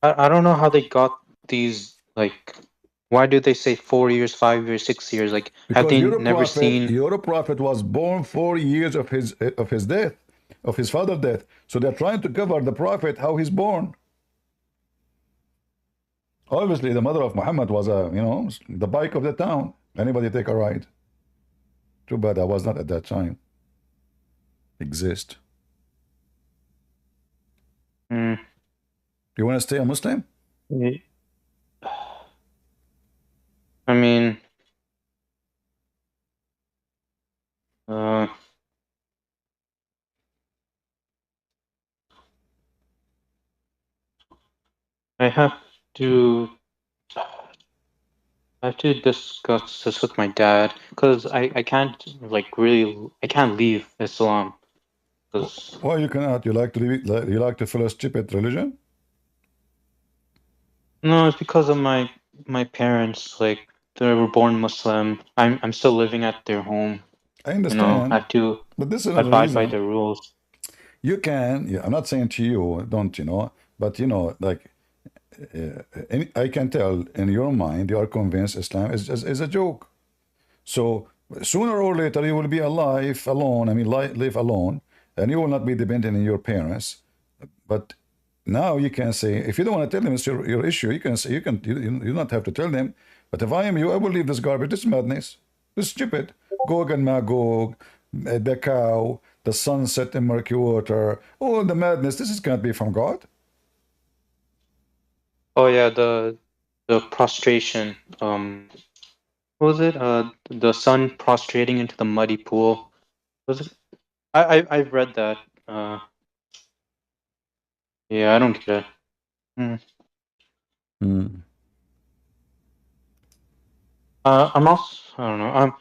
A: I don't know how they got these, like, why do they say 4 years, 5 years, 6 years? Like,
B: because
A: have they never seen?
B: Your prophet was born 4 years of his death, of his father's death. So they're trying to cover the prophet how he's born. Obviously, the mother of Muhammad was the bike of the town. Anybody take a ride? Too bad I was not at that time. Exist. You want to stay a Muslim?
A: I mean, I have to discuss this with my dad because I can't I can't leave Islam.
B: Why you cannot? You like to leave it, you like to follow a stupid religion?
A: No, it's because of my parents. Like, they were born Muslim. I'm still living at their home.
B: I understand.
A: I have to
B: but this is
A: abide by the rules.
B: You can. Yeah, I'm not saying to you, don't, but like I can tell in your mind you are convinced Islam is a joke. So sooner or later you will be alive alone. I mean, live alone, and you will not be dependent on your parents. But now you can say, if you don't want to tell them it's your issue, you can say you don't have to tell them. But if I am you, I will leave this garbage. This is madness. This is stupid. Gog and Magog, the cow, the sunset in murky water, all the madness. This can't be from God.
A: Oh yeah, the prostration. What was it? The son prostrating into the muddy pool. Was it? I've read that. Yeah, I don't get it. I'm also, I don't know.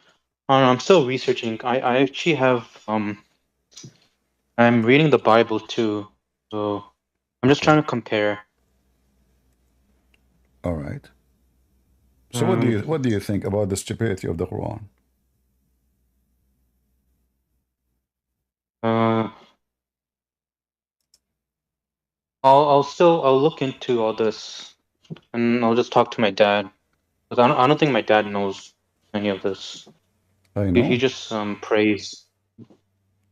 A: I'm still researching. I actually have I'm reading the Bible too, so I'm just trying to compare.
B: All right. So what do you think about the stupidity of the Quran?
A: I'll look into all this, and I'll just talk to my dad, because I don't think my dad knows any of this.
B: I know.
A: He just prays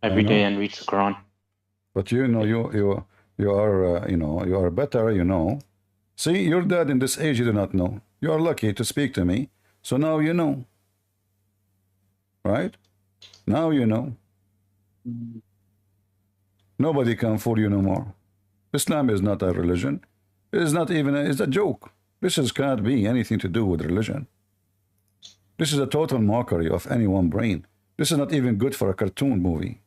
A: every day and reads the Quran.
B: But you are you are better. See, your dad in this age, you do not know. You are lucky to speak to me. So now you know. Right? Now you know. Nobody can fool you no more. Islam is not a religion. It is not even it's a joke. This cannot be anything to do with religion. This is a total mockery of anyone's brain. This is not even good for a cartoon movie.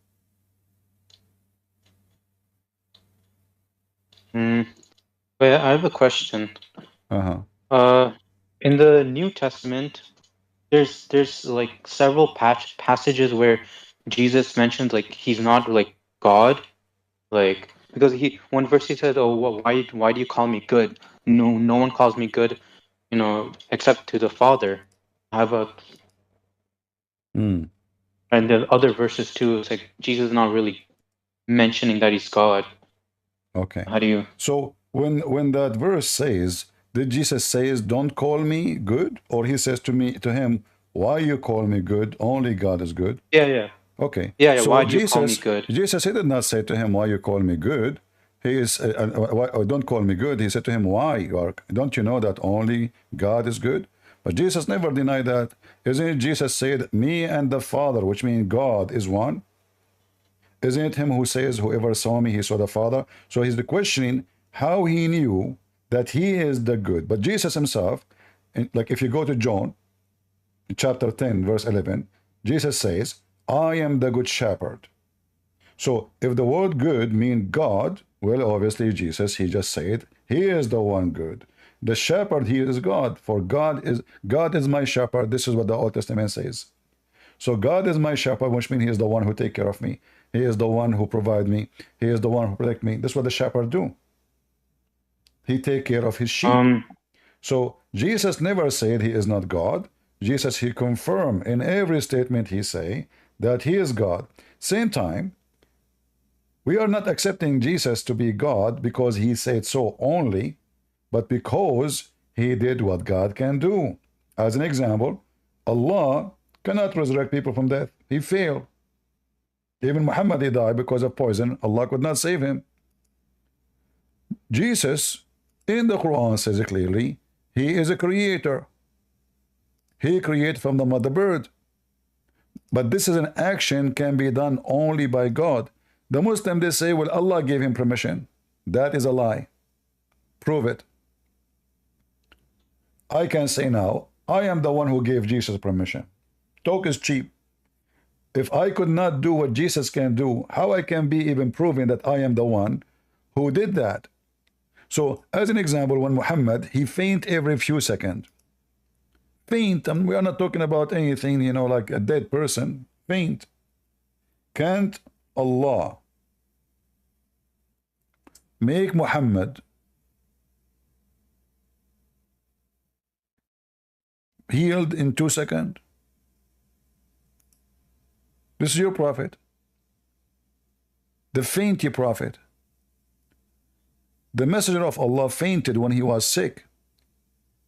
A: But I have a question. In the New Testament, there's like several passages where Jesus mentions like he's not like God, like because one verse he said, "Oh, why do you call me good? No one calls me good, except to the Father." How about and the other verses too? It's like Jesus is not really mentioning that he's God.
B: Okay.
A: How do you?
B: So when that verse says, did Jesus says, "Don't call me good," or he says to him, "Why you call me good? Only God is good."
A: Yeah.
B: Okay.
A: Yeah.
B: So
A: Why do you call me good?
B: Jesus, he did not say to him, "Why you call me good?" He is, "Don't call me good." He said to him, "Why? Don't you know that only God is good?" But Jesus never denied that. Isn't it Jesus said, "Me and the Father," which means God is one? Isn't it him who says, "Whoever saw me, he saw the Father"? So he's questioning how he knew that he is the good. But Jesus himself, like if you go to John chapter 10, verse 11, Jesus says, "I am the good shepherd." So if the word good means God, well, obviously Jesus, he just said, he is the one good. The shepherd, he is God. For God is my shepherd. This is what the Old Testament says. So God is my shepherd, which means he is the one who take care of me. He is the one who provide me. He is the one who protect me. This is what the shepherd do. He take care of his sheep. So Jesus never said he is not God. Jesus, he confirmed in every statement he say that he is God. Same time, we are not accepting Jesus to be God because he said so only, but because he did what God can do. As an example, Allah cannot resurrect people from death. He failed. Even Muhammad, he died because of poison. Allah could not save him. Jesus, in the Quran, says it clearly, he is a creator. He created from the mother bird. But this is an action can be done only by God. The Muslim, they say, well, Allah gave him permission. That is a lie. Prove it. I can say now, I am the one who gave Jesus permission. Talk is cheap. If I could not do what Jesus can do, how I can be even proving that I am the one who did that? So, as an example, when Muhammad, he faint every few seconds. Faint, and we are not talking about anything, like a dead person. Faint. Can't Allah make Muhammad healed in 2 seconds? This is your prophet, the fainty prophet. The messenger of Allah fainted when he was sick.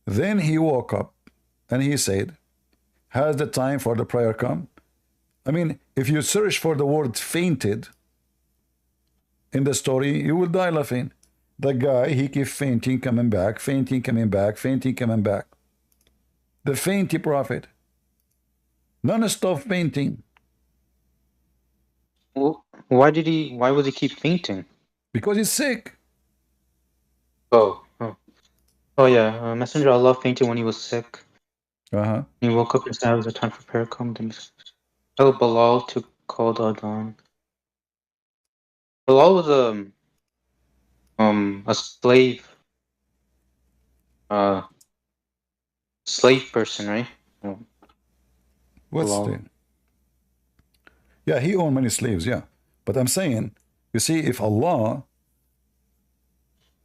B: Then he woke up and he said, has the time for the prayer come? I mean, if you search for the word fainted in the story, you will die laughing. The guy, he keeps fainting, coming back, fainting, coming back, fainting, coming back. The fainty prophet. Non-stop fainting.
A: Well, why was he keep fainting?
B: Because he's sick.
A: Oh yeah. Messenger of Allah fainted when he was sick. He woke up and said it was a time for prayer. Come to tell Bilal to call the adhan. Bilal was a slave person, right?
B: What slave? Yeah, he owned many slaves, yeah. But I'm saying, you see, if Allah,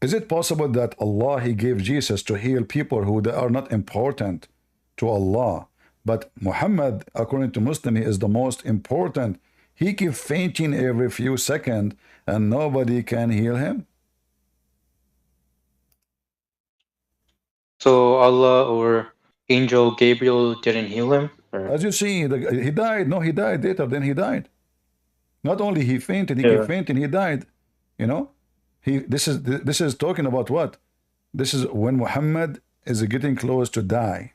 B: is it possible that Allah, he gave Jesus to heal people who are not important to Allah? But Muhammad, according to Muslim, he is the most important. He keeps fainting every few seconds and nobody can heal him.
A: So Allah or Angel Gabriel didn't heal him? Or?
B: As you see, he died. No, he died later. Then he died. Not only he fainted, he kept fainting, he died. This is talking about what? This is when Muhammad is getting close to die.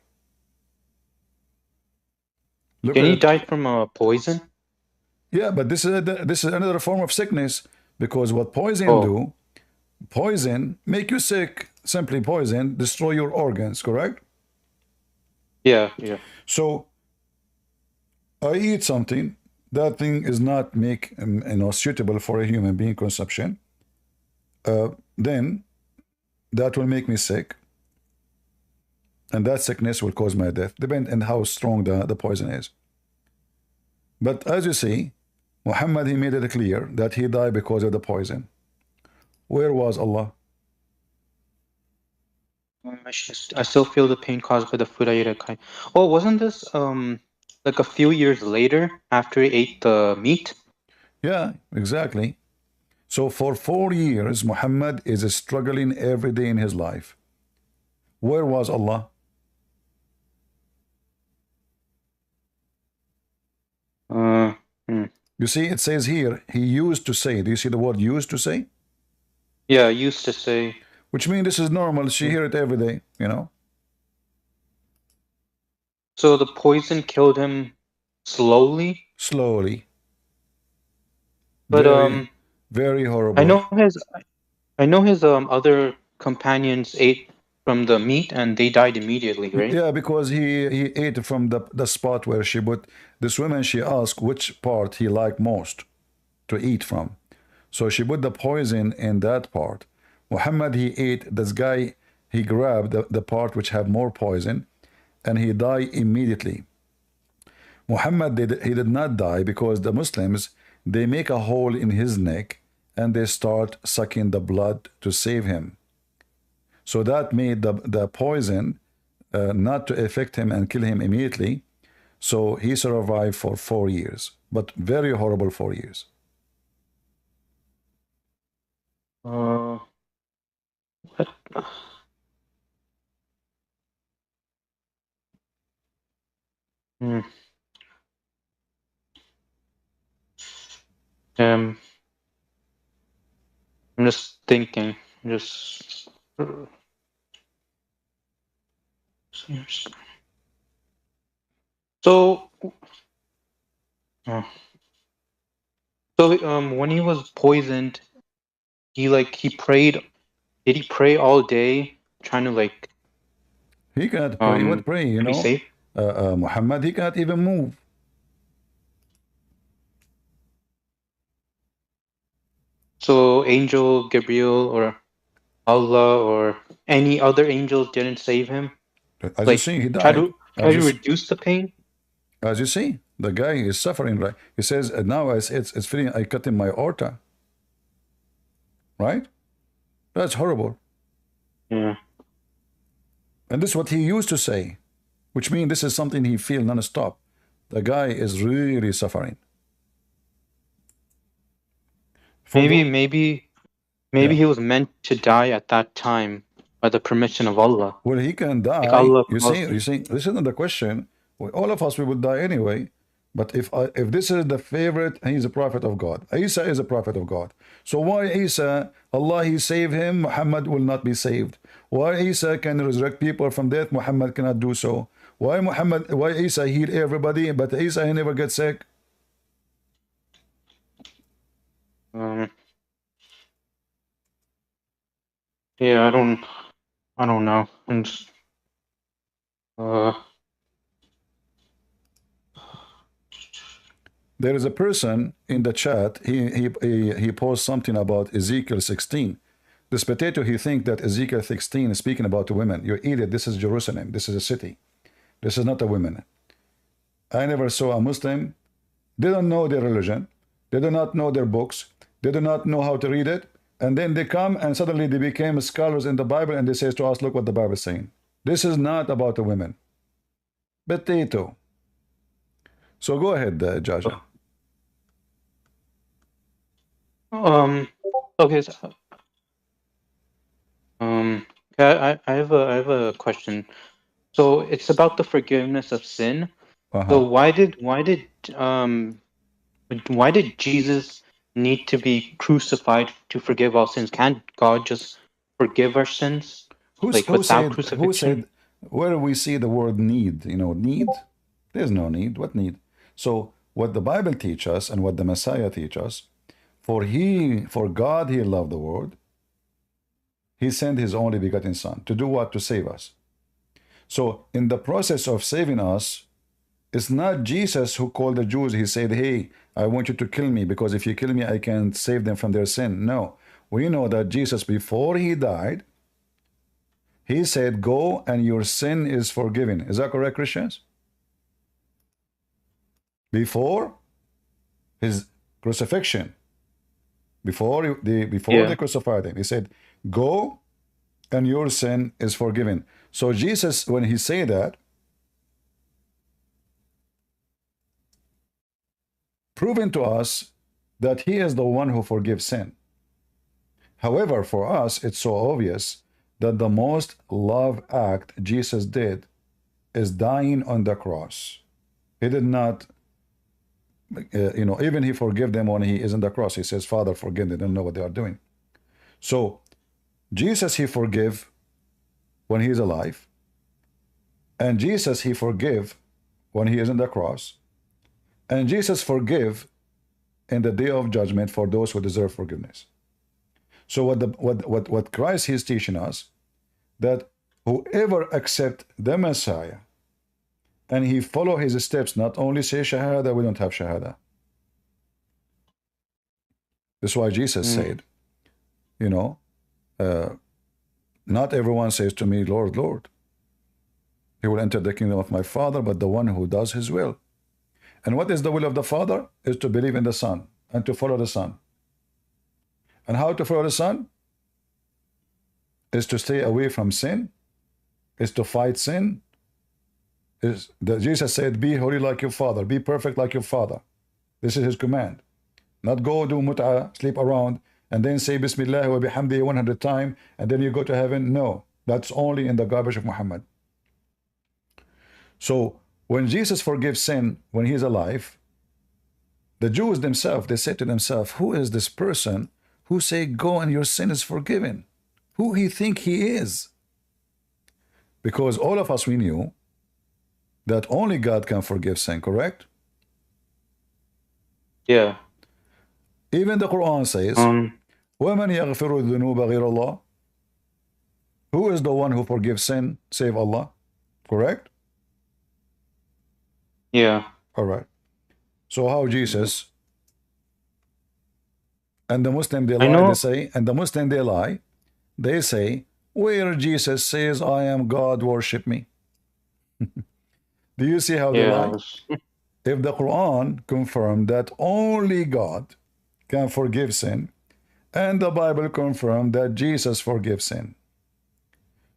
A: Did he die from poison?
B: Yeah, but this is another form of sickness, because what poison
A: Oh.
B: do, poison make you sick. Simply poison destroy your organs, correct?
A: Yeah, yeah.
B: So I eat something, that thing is not make suitable for a human being consumption. Then that will make me sick, and that sickness will cause my death, depending on how strong the poison is. But as you see, Muhammad, he made it clear that he died because of the poison. Where was Allah?
A: I still feel the pain caused by the food I ate. Oh, wasn't this like a few years later after he ate the meat?
B: Yeah, exactly. So for 4 years, Muhammad is struggling every day in his life. Where was Allah?
A: Hmm.
B: You see, it says here, he used to say. Do you see the word used to say?
A: Yeah, I used to say.
B: Which means this is normal. She hear it every day, you know?
A: So the poison killed him slowly,
B: Slowly.
A: but
B: Very, very horrible.
A: I know his other companions ate from the meat and they died immediately, right?
B: Yeah, because he ate from the spot where she put this woman. She asked which part he liked most to eat from, so she put the poison in that part. Muhammad, he ate this guy. He grabbed the part which had more poison, and he died immediately. Muhammad he did not die because the Muslims, they make a hole in his neck and they start sucking the blood to save him. So that made the poison not to affect him and kill him immediately. So he survived for 4 years, but very horrible 4 years.
A: What? Hmm. Um, I'm just thinking. Just. So, oh. So when he was poisoned, he prayed. Did he pray all day, trying to
B: He cannot pray. What pray, you
A: be
B: know?
A: safe?
B: Muhammad, he cannot even move.
A: So Angel Gabriel or Allah or any other angel didn't save him.
B: As you see, he
A: Try
B: died.
A: to reduce the pain.
B: As you see, the guy is suffering. Right? He says, now it's feeling I cut in my aorta. Right? That's horrible.
A: Yeah.
B: And this is what he used to say, which means this is something he feel non-stop. The guy is really suffering.
A: Maybe he was meant to die at that time by the permission of Allah.
B: Well, he can die.
A: Allah
B: you see, this isn't the question. Well, all of us, we would die anyway. But if this is the favorite, he's a prophet of God. Isa is a prophet of God. So why Isa, Allah, he saved him, Muhammad will not be saved? Why Isa can resurrect people from death, Muhammad cannot do so? Why Isa heal everybody, but Isa he never gets sick?
A: Yeah, I don't know. I'm just,
B: There is a person in the chat, he posts something about Ezekiel 16. This potato, he think that Ezekiel 16 is speaking about the women. You idiot, this is Jerusalem, this is a city. This is not a women. I never saw a Muslim, they don't know their religion, they do not know their books, they do not know how to read it, and then they come and suddenly they became scholars in the Bible and they say to us, look what the Bible is saying. This is not about the women. Potato. So go ahead, Jaja.
A: Okay. So, I have a question. So it's about the forgiveness of sin. So why did Jesus need to be crucified to forgive all sins? Can't God just forgive our sins without crucifixion?
B: Who said, where we see the word need, you know, need? There's no need. What need? So what the Bible teaches us and what the Messiah teaches us, for God he loved the world, he sent his only begotten Son. To do what? To save us. So in the process of saving us, it's not Jesus who called the Jews. He said, hey, I want you to kill me, because if you kill me, I can save them from their sin. No. We know that Jesus, before he died, he said, go and your sin is forgiven. Is that correct, Christians? Before his crucifixion, before they crucified him, he said, go and your sin is forgiven. So Jesus, when he said that, proving to us that he is the one who forgives sin. However, for us, it's so obvious that the most love act Jesus did is dying on the cross. He did not, even he forgave them when he is on the cross. He says, Father, forgive them, they don't know what they are doing. So Jesus, he forgive when he is alive. And Jesus, he forgive when he is on the cross. And Jesus forgive in the day of judgment for those who deserve forgiveness. So what Christ is teaching us, that whoever accept the Messiah and he follow his steps, not only say Shahada, we don't have Shahada. That's why Jesus said, not everyone says to me, Lord, Lord. He will enter the kingdom of my Father, but the one who does his will. And what is the will of the Father? Is to believe in the Son and to follow the Son. And how to follow the Son? Is to stay away from sin, is to fight sin. Jesus said, be holy like your Father, be perfect like your Father. This is his command. Not go do mut'ah, sleep around, and then say Bismillah wa bihamdi 100 times, and then you go to heaven. No, that's only in the garbage of Muhammad. So when Jesus forgives sin when he is alive, the Jews themselves, they said to themselves, who is this person who say, go and your sin is forgiven? Who he think he is? Because all of us, we knew that only God can forgive sin, correct?
A: Yeah.
B: Even the Quran says, وَمَنْ يَغْفِرُ الذُّنُوبَ غَيْرَ اللَّهِ. Who is the one who forgives sin, save Allah? Correct?
A: Yeah.
B: All right. So how Jesus and the Muslim, they lie, they say, and the Muslim, they lie. They say, where Jesus says, I am God, worship me. Do you see how they lie? If the Quran confirmed that only God can forgive sin, and the Bible confirmed that Jesus forgives sin.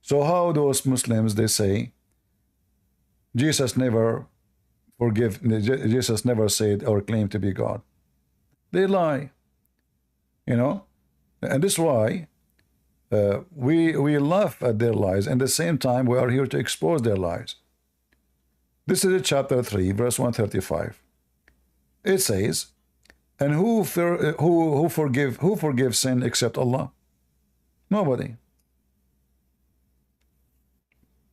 B: So how those Muslims, they say, Jesus never forgive, Jesus never said or claimed to be God. They lie. And this is why we laugh at their lies, and at the same time we are here to expose their lies. This is chapter 3, verse 135. It says, and who forgives sin except Allah? Nobody.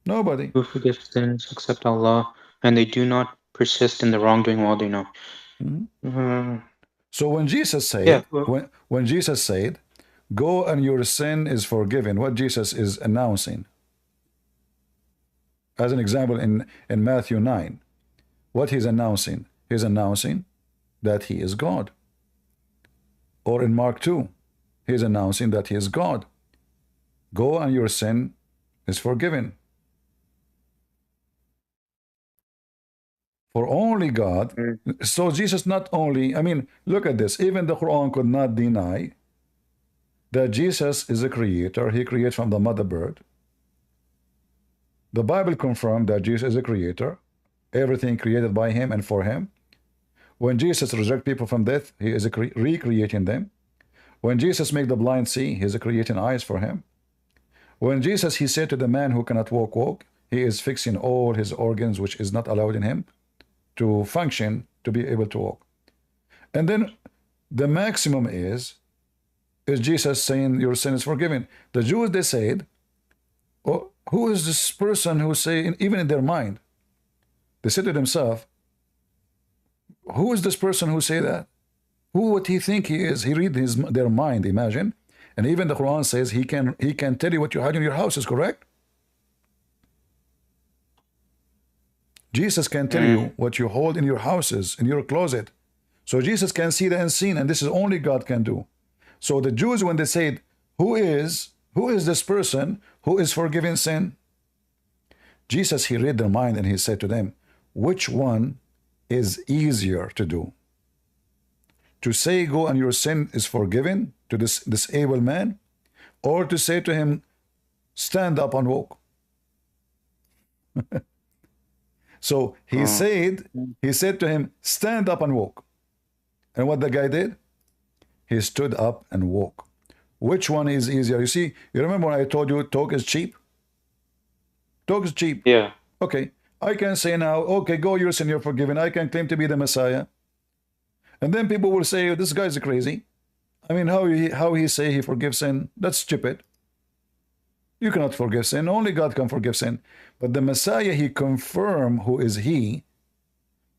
B: Nobody.
A: Who forgives sins except Allah, and they do not persist in the wrongdoing while they know.
B: So when Jesus said, when Jesus said, go and your sin is forgiven, what Jesus is announcing? As an example, in Matthew 9, what he's announcing? He's announcing that he is God. Or in Mark 2, he's announcing that he is God. Go and your sin is forgiven. For only God. So Jesus not only, look at this. Even the Quran could not deny that Jesus is a creator. He creates from the mother bird. The Bible confirmed that Jesus is a creator. Everything created by him and for him. When Jesus resurrects people from death, he is recreating them. When Jesus makes the blind see, he is creating eyes for him. When Jesus, he said to the man who cannot walk, he is fixing all his organs which is not allowed in him to function, to be able to walk. And then the maximum is Jesus saying your sin is forgiven. The Jews, they said, oh, who is this person who say, even in their mind, they said to themselves, Who is this person who say that? Who would he think he is? He read their mind, imagine. And even the Quran says he can tell you what you hide in your house, is correct? Jesus can tell you what you hold in your houses, in your closet. So Jesus can see the unseen, and this is only God can do. So the Jews, when they said, who is this person who is forgiven sin? Jesus, he read their mind and he said to them, which one is easier to do? To say, go and your sin is forgiven to this able man, or to say to him, stand up and walk? So he said to him, stand up and walk. And what the guy did? He stood up and walked. Which one is easier? You see, you remember when I told you talk is cheap? Talk is cheap.
A: Yeah.
B: Okay, I can say now, okay, go, your sin, you're forgiven. I can claim to be the Messiah. And then people will say, this guy's crazy. I mean, how he say he forgives sin? That's stupid. You cannot forgive sin. Only God can forgive sin. But the Messiah, he confirmed who is he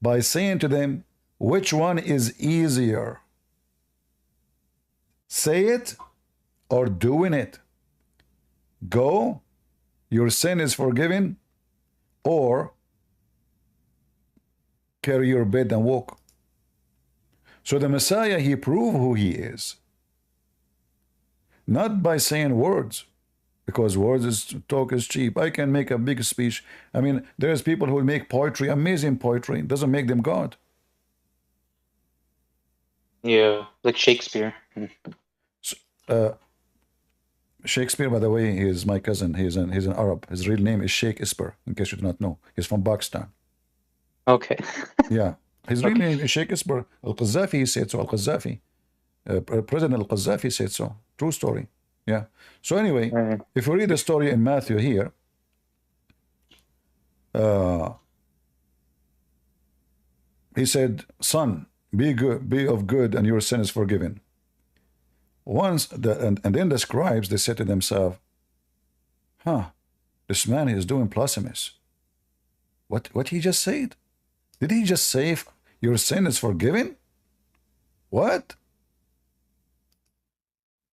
B: by saying to them, which one is easier? Say it or doing it? Go, your sin is forgiven, or carry your bed and walk. So the Messiah, he proved who he is. Not by saying words, because talk is cheap. I can make a big speech. I mean, there's people who make poetry, amazing poetry. It doesn't make them God.
A: Yeah, like Shakespeare.
B: Shakespeare, by the way, he is my cousin. He's an Arab. His real name is Sheikh Isper, in case you do not know. He's from Pakistan.
A: Okay.
B: Yeah. His real name is Sheikh Isper. Al-Qaddafi said so. Al-Qaddafi. President Al-Qaddafi said so. True story. Yeah. So anyway, if you read the story in Matthew here, he said, son, be good, be of good, and your sin is forgiven. And then the scribes, they said to themselves, this man is doing blasphemous. What he just said? Did he just say your sin is forgiven? What?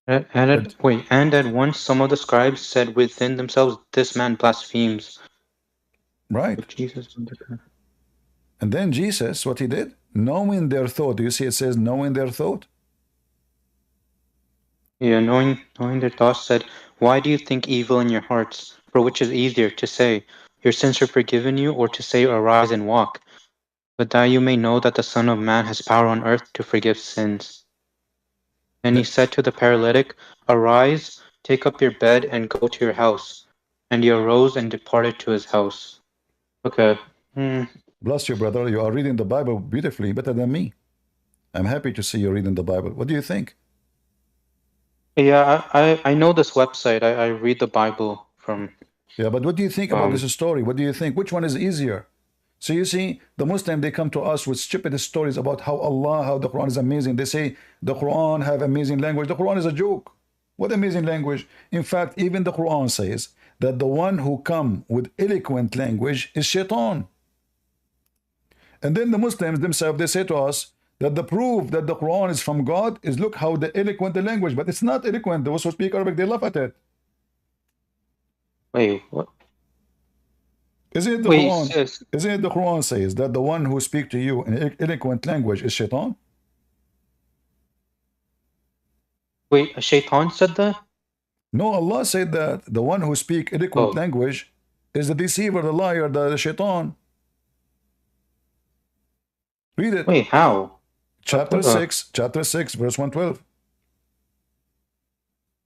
A: And at once some of the scribes said within themselves, this man blasphemes.
B: Right.
A: But Jesus.
B: And then Jesus, what he did? Knowing their thought. Do you see it says knowing their thought?
A: Yeah, knowing their thoughts, said, why do you think evil in your hearts? For which is easier, to say, your sins are forgiven you, or to say, arise and walk? But that you may know that the Son of Man has power on earth to forgive sins. And he said to the paralytic, arise, take up your bed, and go to your house. And he arose and departed to his house. Okay.
B: Bless you, brother. You are reading the Bible beautifully, better than me. I'm happy to see you reading the Bible. What do you think?
A: Yeah, I know this website. I read the Bible from...
B: Yeah, but what do you think about this story? What do you think? Which one is easier? So you see, the Muslim, they come to us with stupid stories about how the Quran is amazing. They say the Quran have amazing language. The Quran is a joke. What amazing language? In fact, even the Quran says that the one who come with eloquent language is shaitan. And then the Muslims themselves, they say to us that the proof that the Quran is from God is look how the eloquent the language, but it's not eloquent. Those who speak Arabic, they laugh at it.
A: Wait, what?
B: Isn't it the Quran? Isn't it the Quran says that the one who speak to you in eloquent language is shaitan?
A: Wait, a shaitan said that?
B: No, Allah said that the one who speak eloquent language is the deceiver, the liar, the shaitan. Read it.
A: Wait, how?
B: Chapter 6, verse 112.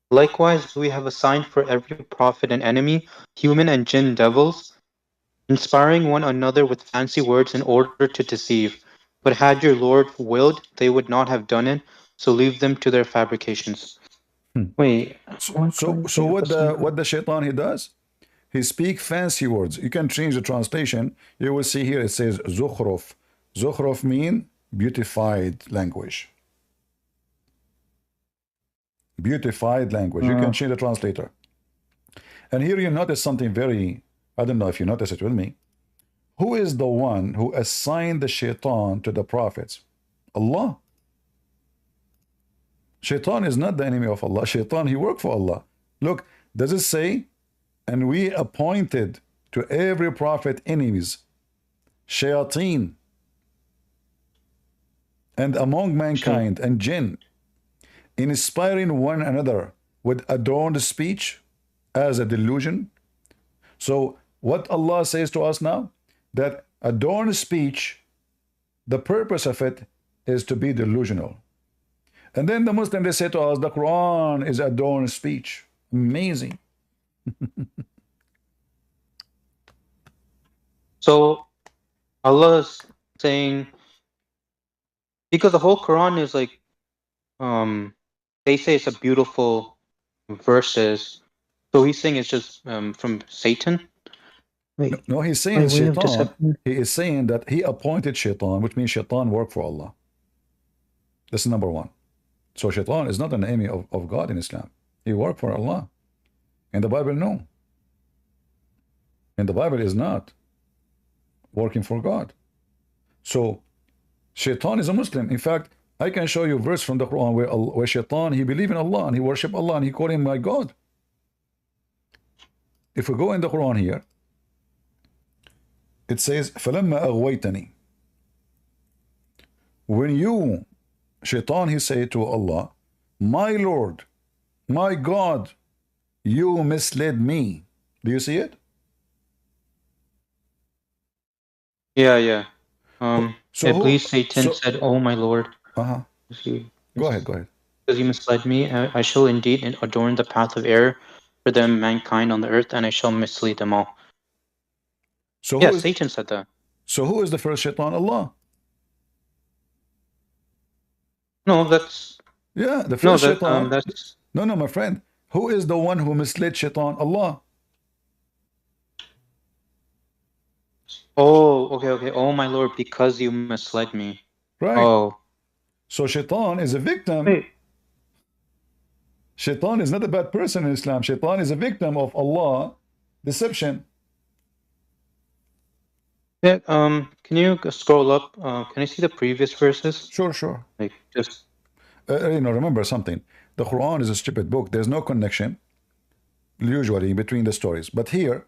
A: Likewise, we have assigned for every prophet an enemy, human and jinn devils, inspiring one another with fancy words in order to deceive. But had your Lord willed, they would not have done it, so leave them to their fabrications. Wait.
B: So what the shaitan he does? He speak fancy words. You can change the translation. You will see here it says zukhruf. Zukhruf mean beautified language. Beautified language. You can change the translator. And here you notice something very, I don't know if you notice it with me. Who is the one who assigned the shaitan to the prophets? Allah. Shaitan is not the enemy of Allah. Shaitan, he worked for Allah. Look, does it say, and we appointed to every prophet enemies, shayateen, and among mankind and jinn, inspiring one another with adorned speech as a delusion? So what Allah says to us now, that adorned speech, the purpose of it is to be delusional. And then the Muslims, they say to us, the Quran is adorned speech. Amazing.
A: So Allah is saying, because the whole Quran is like, they say it's a beautiful verses. So he's saying it's just from Satan. Wait,
B: No, he's saying
A: wait, we have just
B: shaitan. He is saying that he appointed shaitan, which means shaitan worked for Allah. This is number one. So shaitan is not an enemy of God in Islam. He worked for Allah. In the Bible, no. In the Bible is not working for God. So shaitan is a Muslim. In fact, I can show you a verse from the Quran where shaitan, he believed in Allah and he worshiped Allah and he called him my God. If we go in the Quran here, it says, فَلَمَّا أَغْوَيْتَنِي. When you, shaitan, he said to Allah, my Lord, my God, you misled me. Do you see it?
A: Yeah.
B: So
A: at
B: who-
A: least Satan
B: so-
A: said, "Oh my Lord,
B: Uh-huh. Go ahead.
A: because you misled me, I shall indeed adorn the path of error for them, mankind on the earth, and I shall mislead them all."
B: So
A: Yeah,
B: who is,
A: Satan said that.
B: so who is the first shaitan? Allah.
A: No, that's
B: Yeah, the
A: no,
B: first
A: that
B: shaitan.
A: that's
B: No, my friend. Who is the one who misled shaitan? Allah.
A: oh, okay. Oh my Lord, because you misled me.
B: Right.
A: Oh,
B: So shaitan is a victim.
A: wait.
B: Shaitan is not a bad person in Islam. Shaitan is a victim of Allah deception.
A: Yeah, can you scroll up? Can I see the previous verses?
B: Sure.
A: Like, just
B: Remember something. The Quran is a stupid book. There's no connection usually between the stories. But here,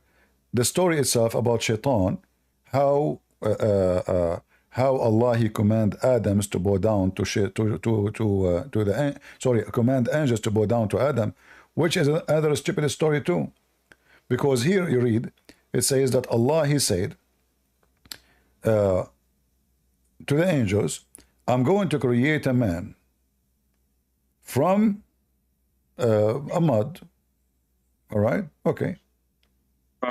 B: the story itself about shaitan, how Allah he command Adams to bow down command angels to bow down to Adam, which is another stupid story too. Because here you read, it says that Allah he said to the angels, I'm going to create a man from a mud. All right, okay.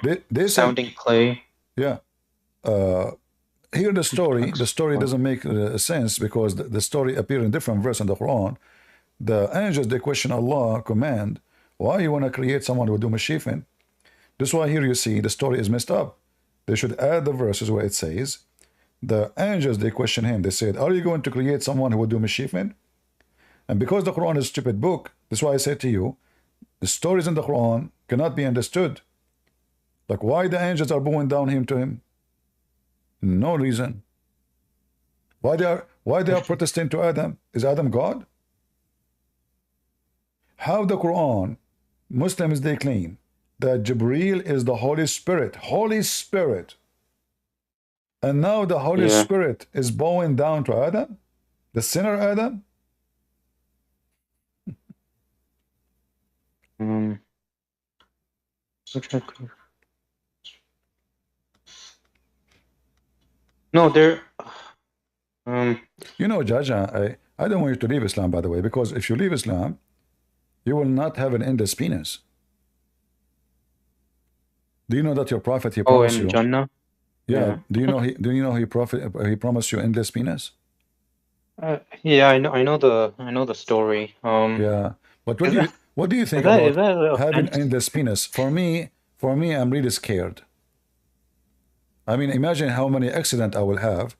B: They said,
A: sounding clay.
B: yeah. Here the story doesn't make sense, because the story appears in different verse in the Quran. The angels, they question Allah command, why you want to create someone who will do mishifin? This is why here you see the story is messed up. They should add the verses where it says, the angels, they question him. They said, are you going to create someone who will do mishifin? And because the Quran is a stupid book, that's why I said to you, the stories in the Quran cannot be understood. Like why the angels are bowing down to him? No reason. Why they are protesting to Adam? Is Adam God? How the Quran, Muslims, they claim that Jibreel is the Holy Spirit, and now the Holy Spirit is bowing down to Adam, the sinner Adam.
A: No, they're
B: You know, Judge, I don't want you to leave Islam, by the way, because if you leave Islam, you will not have an endless penis. Do you know that your prophet, he promised
A: in
B: you?
A: Jannah?
B: Yeah. Do you know he promised you endless penis?
A: Yeah, I know the story.
B: Yeah. But what do you think
A: is that
B: about
A: a
B: having
A: offense?
B: endless penis? For me, I'm really scared. I mean, imagine how many accidents I will have.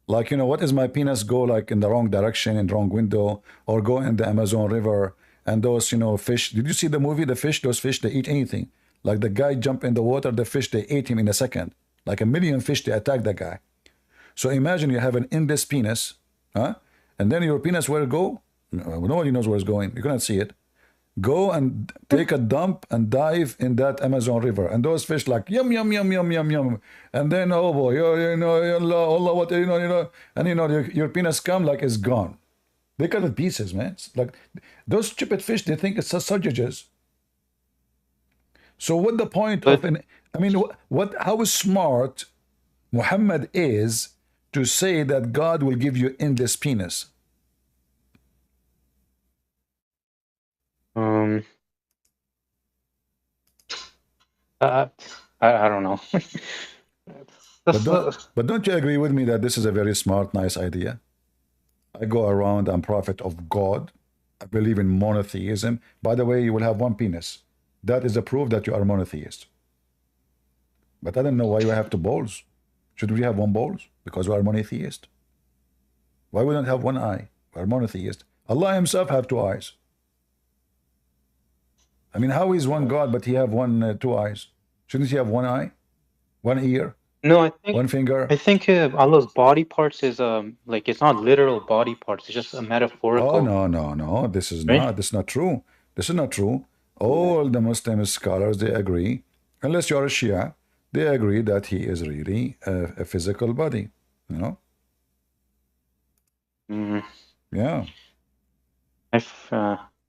B: Like, what is my penis go like in the wrong direction, in the wrong window, or go in the Amazon River, and those, fish. Did you see the movie, The Fish? Those fish, they eat anything. Like the guy jump in the water, the fish, they ate him in a second. like a million fish to attack that guy. So imagine you have an endless penis, huh? And then your penis where it go? Nobody knows where it's going. You cannot see it. Go and take a dump and dive in that Amazon River, and those fish like yum yum yum yum yum yum, and then oh boy, you know, Allah, what you know, and you know your penis come like it's gone. They cut it pieces, man. It's like those stupid fish, they think it's sausages. So what the point of an? I mean, what? How smart Muhammad is to say that God will give you endless penis?
A: I don't know.
B: But don't you agree with me that this is a very smart, nice idea? I go around, I'm prophet of God. I believe in monotheism. By the way, you will have one penis. That is a proof that you are a monotheist. But I don't know why you have two balls. Should we have one balls? Because we are monotheist. Why we don't have one eye? We are monotheist. Allah himself have two eyes. I mean, how is one God, but he have two eyes? Shouldn't he have one eye, one ear,
A: No, I think
B: one finger?
A: I think Allah's body parts is like it's not literal body parts. It's just a metaphorical.
B: Oh no! This is
A: Right?
B: not. This is not true. This is not true. All the Muslim scholars, they agree, unless you're a Shia, they agree that he is really a physical body. You know?
A: Mm,
B: Yeah.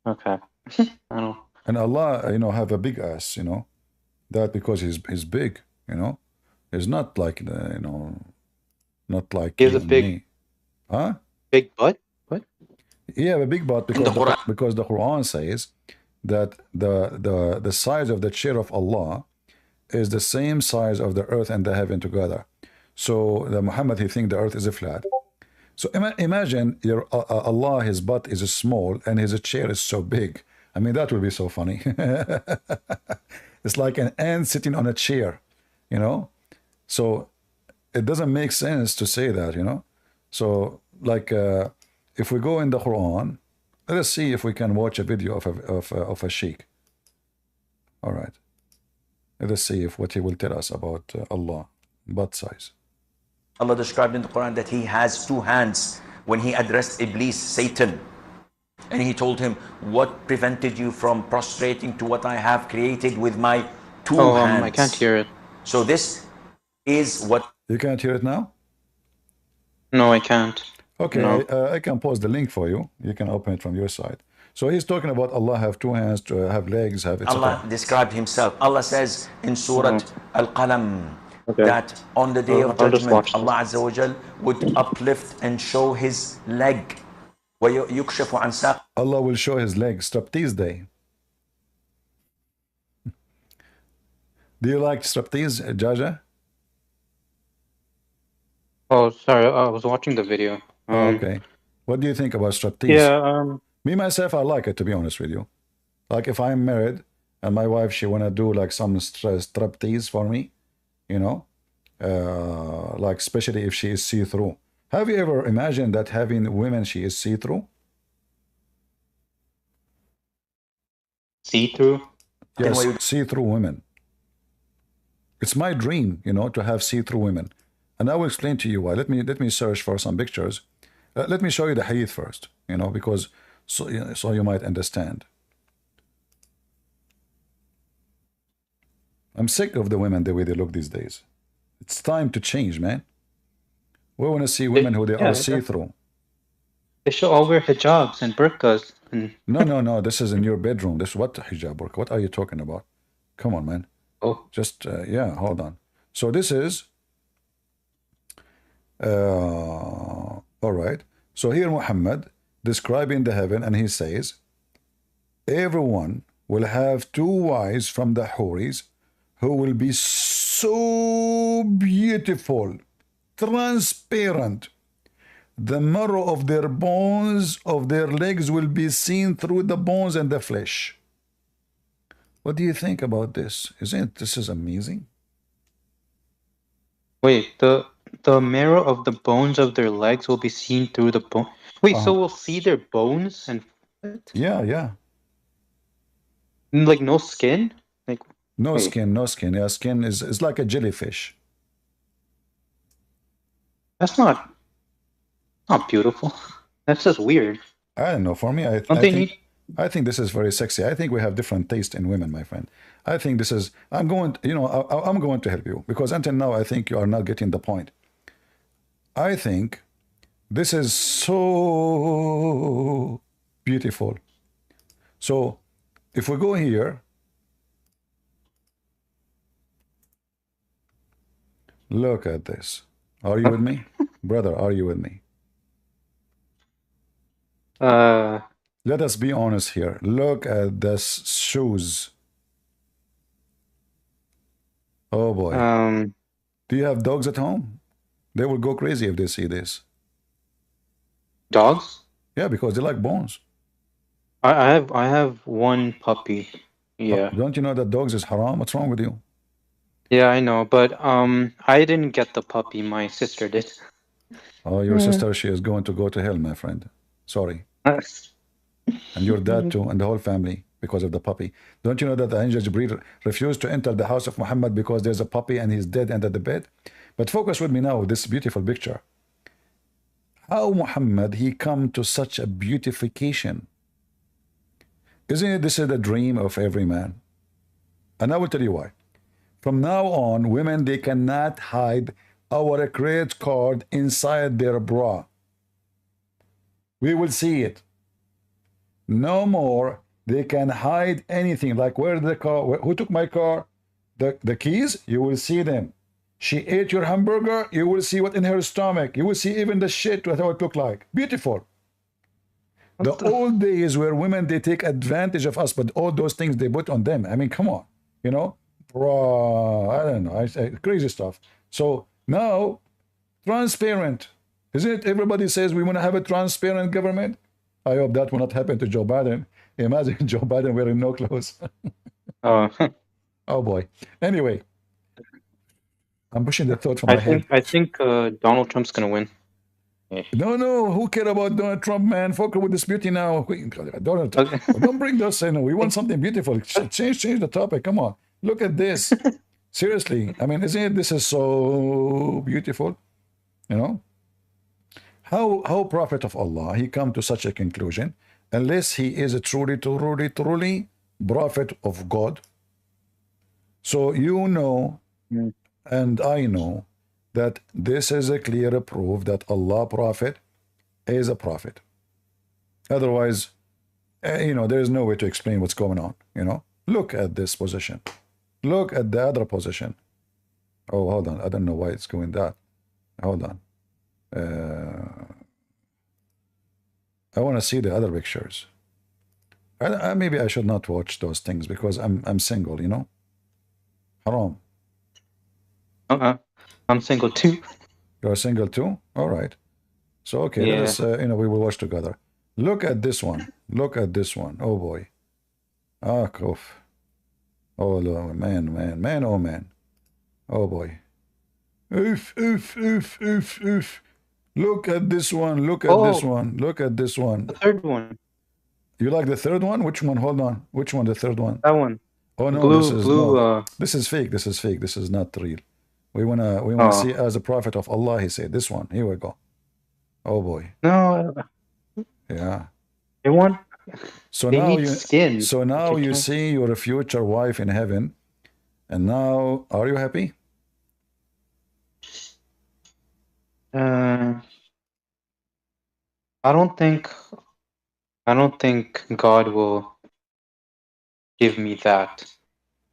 A: okay. I don't.
B: And Allah, you know, have a big ass. You know, that because he's big. You know, it's not like you know, not like
A: He has
B: you
A: a
B: and
A: big
B: me. Huh?
A: big butt. What?
B: Yeah, a big butt because the Quran says that the size of the chair of Allah is the same size of the earth and the heaven together. So the Muhammad, he think the earth is a flat. So imagine your Allah, his butt is small and his chair is so big. I mean, that would be so funny. It's like an ant sitting on a chair, you know. So it doesn't make sense to say that, you know. So like if we go in the Quran, let us see if we can watch a video of a sheikh. All right. Let us see if what he will tell us about Allah, butt size.
E: Allah described in the Quran that he has two hands when he addressed Iblis, Satan. And he told him, what prevented you from prostrating to what I have created with my two hands?
A: I can't hear it.
E: So this is what...
B: You can't hear it now?
A: No, I can't.
B: Okay,
A: No.
B: I can post the link for you. You can open it from your side. So he's talking about Allah have two hands, to have legs, have etc.
E: Allah described himself. Allah says in Surah Al-Qalam that on the day of judgment, Allah Azza wa Jal would uplift and show his leg. وَيُكْشَفُ عَنْ سَاقٍ.
B: Allah will show his legs, striptease day. Do you like striptease, Jaja?
A: Oh, sorry. I was watching the video.
B: Okay. What do you think about striptease?
A: Yeah.
B: Me, myself, I like it, to be honest with you. Like if I'm married and my wife, she want to do like some striptease for me, you know, like especially if she is see-through. Have you ever imagined that having women, she is see-through?
A: See-through?
B: Yes, see-through women. It's my dream, you know, to have see-through women. And I will explain to you why. Let me search for some pictures. Let me show you the hadith first, you know, because so you might understand. I'm sick of the women the way they look these days. It's time to change, man. We want to see women who they are see-through.
A: They should all wear hijabs and burqas. And
B: No. This is in your bedroom. This what hijab burqa? What are you talking about? Come on, man.
A: Oh.
B: Just yeah, hold on. So this is all right. So here Muhammad describing the heaven, and he says, everyone will have two wives from the Houris who will be so beautiful, transparent. The marrow of their bones, of their legs will be seen through the bones and the flesh. What do you think about this? Isn't this is amazing?
A: Wait, the marrow of the bones of their legs will be seen through the bone. Wait, so we'll see their bones and
B: Yeah.
A: like no skin? Like
B: no skin. Yeah, skin is like a jellyfish.
A: That's not beautiful. That's just weird.
B: I don't know. For me,
A: Don't they need?
B: I think this is very sexy. I think we have different taste in women, my friend. I think this is. I'm going. You know, I'm going to help you because until now, I think you are not getting the point. I think this is so beautiful. So, if we go here, look at this. Are you with me, brother? Are you with me? Let us be honest here. Look at this shoes. Oh boy. Do you have dogs at home? They will go crazy if they see this.
A: Dogs?
B: Yeah, because they like bones.
A: I have one puppy. Yeah.
B: Don't you know that dogs is haram? What's wrong with you?
A: Yeah, I know, but I didn't get the puppy. My sister did.
B: Oh, your sister, she is going to go to hell, my friend. Sorry. And your dad too, and the whole family, because of the puppy. Don't you know that the angel Jibreel refused to enter the house of Muhammad because there's a puppy and he's dead under the bed? But focus with me now, this beautiful picture. How Muhammad, he come to such a beautification. Isn't it this is the dream of every man? And I will tell you why. From now on, women, they cannot hide our credit card inside their bra. We will see it. No more they can hide anything. Like where the car, who took my car? The keys, you will see them. She ate your hamburger, you will see what in her stomach. You will see even the shit, what it looked like. Beautiful. The old days where women, they take advantage of us, but all those things they put on them. I mean, come on, you know? Bro, I don't know, I say crazy stuff. So now, transparent. Isn't it? Everybody says we want to have a transparent government. I hope that will not happen to Joe Biden. Imagine Joe Biden wearing no clothes.
A: Oh
B: boy. Anyway, I'm pushing the thought from my head.
A: I think Donald Trump's gonna win.
B: No. Who care about Donald Trump, man? Focus with this beauty now. Donald Trump.
A: Okay.
B: Don't bring this in. We want something beautiful. Change the topic. Come on. Look at this. Seriously. I mean, isn't it? This is so beautiful. You know? How Prophet of Allah, he come to such a conclusion, unless he is a truly Prophet of God. So you know, and I know, that this is a clear proof that Allah Prophet is a prophet. Otherwise, you know, there is no way to explain what's going on, you know. Look at this position. Look at the other position. Oh, hold on. I don't know why it's going that. Hold on. I want to see the other pictures. Maybe I should not watch those things because I'm single, you know. Haram.
A: I'm single too.
B: You're single too? All right. So okay,
A: Yeah.
B: let us, you know, we will watch together. Look at this one. Look at this one. Oh boy. Ah, koof. Oh man, oh man. Oh boy. Oof. Look at this one. Look at this one. Look at this one.
A: The third one.
B: You like the third one? Which one? Hold on. Which one? The third one?
A: That one.
B: Oh no,
A: Blue,
B: this is
A: blue.
B: no. This is fake. This is fake. This is not real. We wanna see as a prophet of Allah. He said this one. Here we go. Oh boy.
A: No.
B: Yeah.
A: They want.
B: So
A: They
B: now
A: need
B: you.
A: skin.
B: So now
A: They
B: you
A: can't-
B: see your future wife in heaven, and now are you happy?
A: I don't think God will give me that.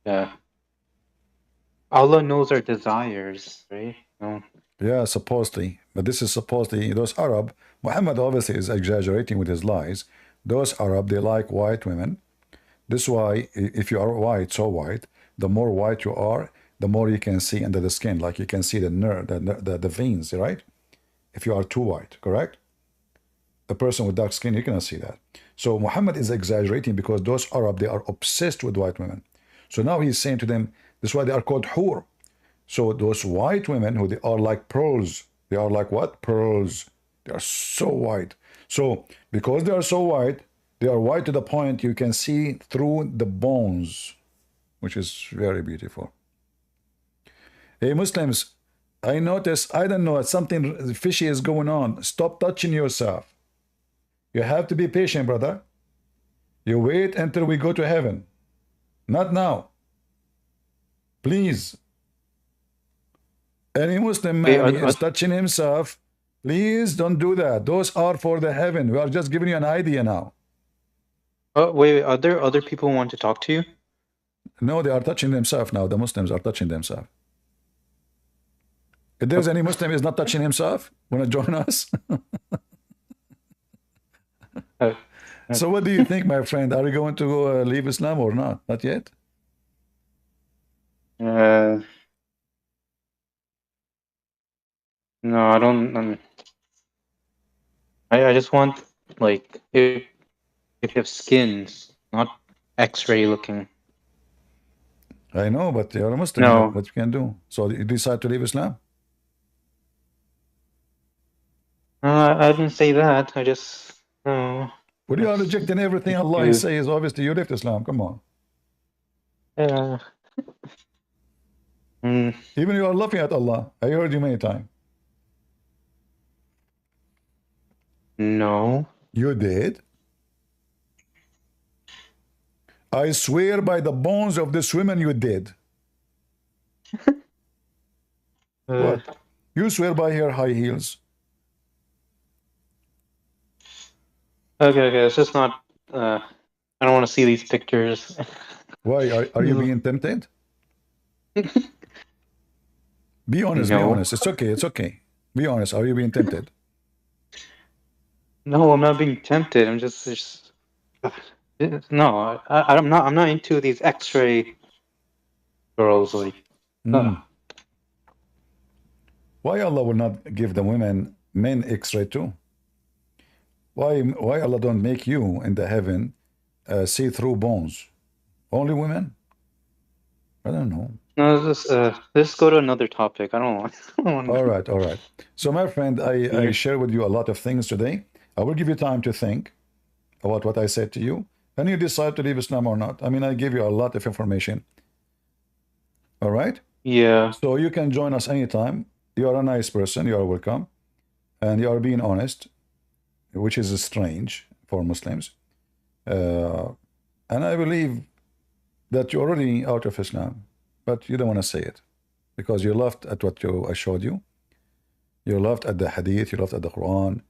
A: Yeah. Allah knows our desires, right? No.
B: Yeah, supposedly. But this is supposedly those Arab. Muhammad obviously is exaggerating with his lies. Those Arab, they like white women. This is why if you are white, so white, the more white you are, the more you can see under the skin. Like you can see the nerve, the veins, right? If you are too white, correct? A person with dark skin, you cannot see that. So Muhammad is exaggerating because those Arab, they are obsessed with white women. So now he's saying to them, this is why they are called hur. So those white women who they are like pearls, they are like what? Pearls. They are so white. So because they are so white, they are white to the point you can see through the bones, which is very beautiful. Hey Muslims, I notice, I don't know, something fishy is going on. Stop touching yourself. You have to be patient, brother. You wait until we go to heaven. Not now. Please. Any Muslim
A: Wait,
B: man is touching himself. Please don't do that. Those are for the heaven. We are just giving you an idea now.
A: wait, are there other people who want to talk to you?
B: No, they are touching themselves now. The Muslims are touching themselves. If there's any Muslim is not touching himself, want to join us? So what do you think, my friend? Are you going to leave Islam or not? Not yet?
A: No, I don't. I just want, like, if you have skins, not X-ray looking.
B: I know, but you're a Muslim.
A: No.
B: What you can do? So you decide to leave Islam?
A: I didn't say that. I just no.
B: Well, you are rejecting everything Allah says. Obviously, you left Islam. Come on.
A: Yeah.
B: Even you are laughing at Allah. I heard you many times.
A: No.
B: You did? I swear by the bones of this woman you did. What? You swear by her high heels.
A: Okay, it's just not. I don't want to see these pictures.
B: Why? Are you being tempted? Be honest,
A: No.
B: be honest. It's okay, it's okay. Be honest. Are you being tempted?
A: No, I'm not being tempted. I'm just no. I'm not. I'm not into these X-ray girls. Like,
B: Why Allah will not give the women men X-ray too? Why Allah don't make you in the heaven see through bones? Only women? I don't know.
A: no, let's go to another topic. I don't want.
B: All right, all right. So, my friend, I share with you a lot of things today. I will give you time to think about what I said to you, and you decide to leave Islam or not. I mean, I give you a lot of information. All right?
A: Yeah.
B: So you can join us anytime. You are a nice person. You are welcome. And you are being honest, which is strange for Muslims. And I believe that you're already out of Islam, but you don't want to say it because you laughed at what I showed you. You laughed at the hadith. You laughed at the Quran.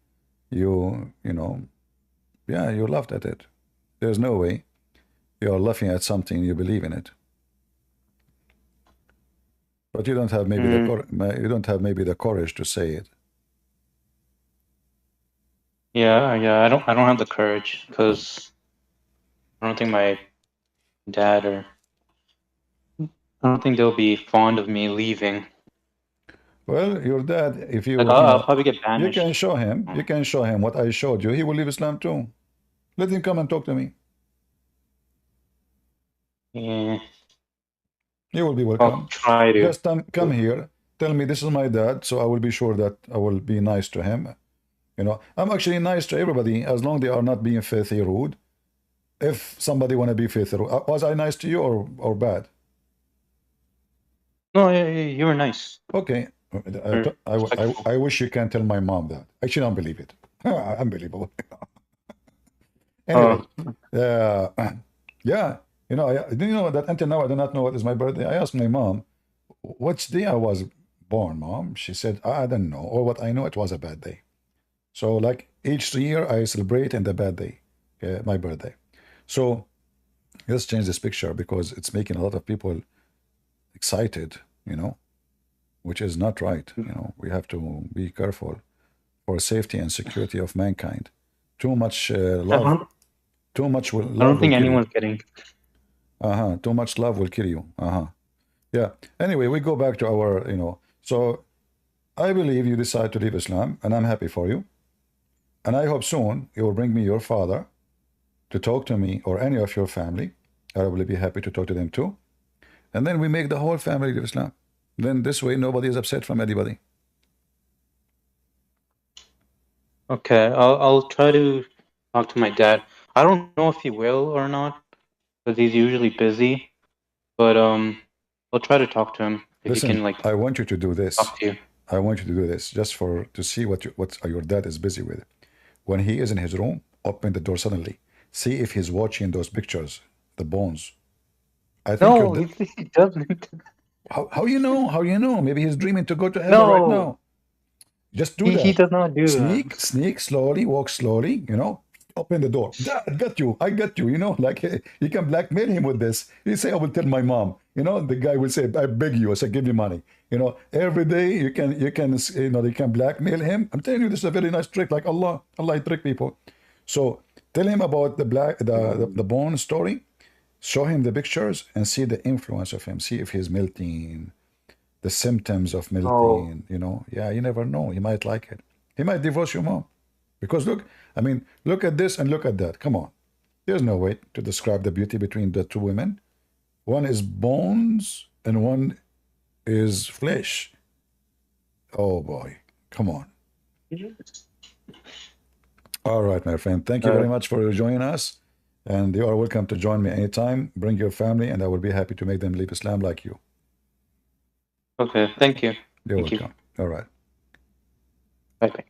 B: You know, yeah, you laughed at it. There's no way you are laughing at something you believe in it. But you don't have maybe the courage to say it.
A: Yeah. I don't have the courage because I don't think my dad or I don't think they'll be fond of me leaving.
B: Well, your dad, if you,
A: Like, I'll probably get
B: you
A: banished.
B: can show him. You can show him what I showed you. He will leave Islam too. Let him come and talk to me.
A: Yeah.
B: He will be
A: I'll
B: welcome.
A: try to.
B: Just come here. Tell me this is my dad, so I will be sure that I will be nice to him. You know, I'm actually nice to everybody as long they are not being filthy rude. If somebody want to be filthy rude, was I nice to you or bad?
A: No, you were nice.
B: Okay. I wish you can tell my mom that. I should not believe it. Unbelievable. Anyway, yeah, you know, didn't you know that until now I do not know what is my birthday. I asked my mom, which day I was born, Mom? She said, I don't know, or what I know, it was a bad day. So like each year I celebrate in the bad day, my birthday. So let's change this picture because it's making a lot of people excited, you know, which is not right. You know, we have to be careful for safety and security of mankind. Too much love. Too much love.
A: I don't think anyone's getting.
B: Too much love will kill you. Yeah. Anyway, we go back to our, you know. So I believe you decide to leave Islam, and I'm happy for you. And I hope soon you will bring me your father to talk to me or any of your family. I will be happy to talk to them too. And then we make the whole family leave Islam. Then this way nobody is upset from anybody.
A: Okay, I'll try to talk to my dad. I don't know if he will or not, because he's usually busy. But I'll try to talk to him if
B: Listen,
A: he can like
B: I want you to do this.
A: talk to you.
B: I want you to do this just to see what your dad is busy with. When he is in his room, open the door suddenly. See if he's watching those pictures, the bones. I think
A: No, he doesn't.
B: how you know? How you know? Maybe he's dreaming to go to heaven right
A: No,
B: now. Just do
A: he
B: that.
A: does not do that.
B: Sneak slowly, walk slowly, open the door. Dad, I got you, like you can blackmail him with this. He say, I will tell my mom. The guy will say, I beg you. I say, give me money. Every day you can blackmail him. I'm telling you, this is a very nice trick, like Allah trick people. So tell him about the bone story, show him the pictures and see the influence of him. See if he's melting, the symptoms of melting, Yeah, you never know. He might like it. He might divorce your mom. Because look at this and look at that. Come on. There's no way to describe the beauty between the two women. One is bones and one is flesh. Oh boy. Come on. All right, my friend. Thank you very much for joining us. And you are welcome to join me anytime. Bring your family and I will be happy to make them leave Islam like you.
A: Okay, thank you.
B: You're
A: Thank you.
B: welcome. All right.
A: Bye-bye.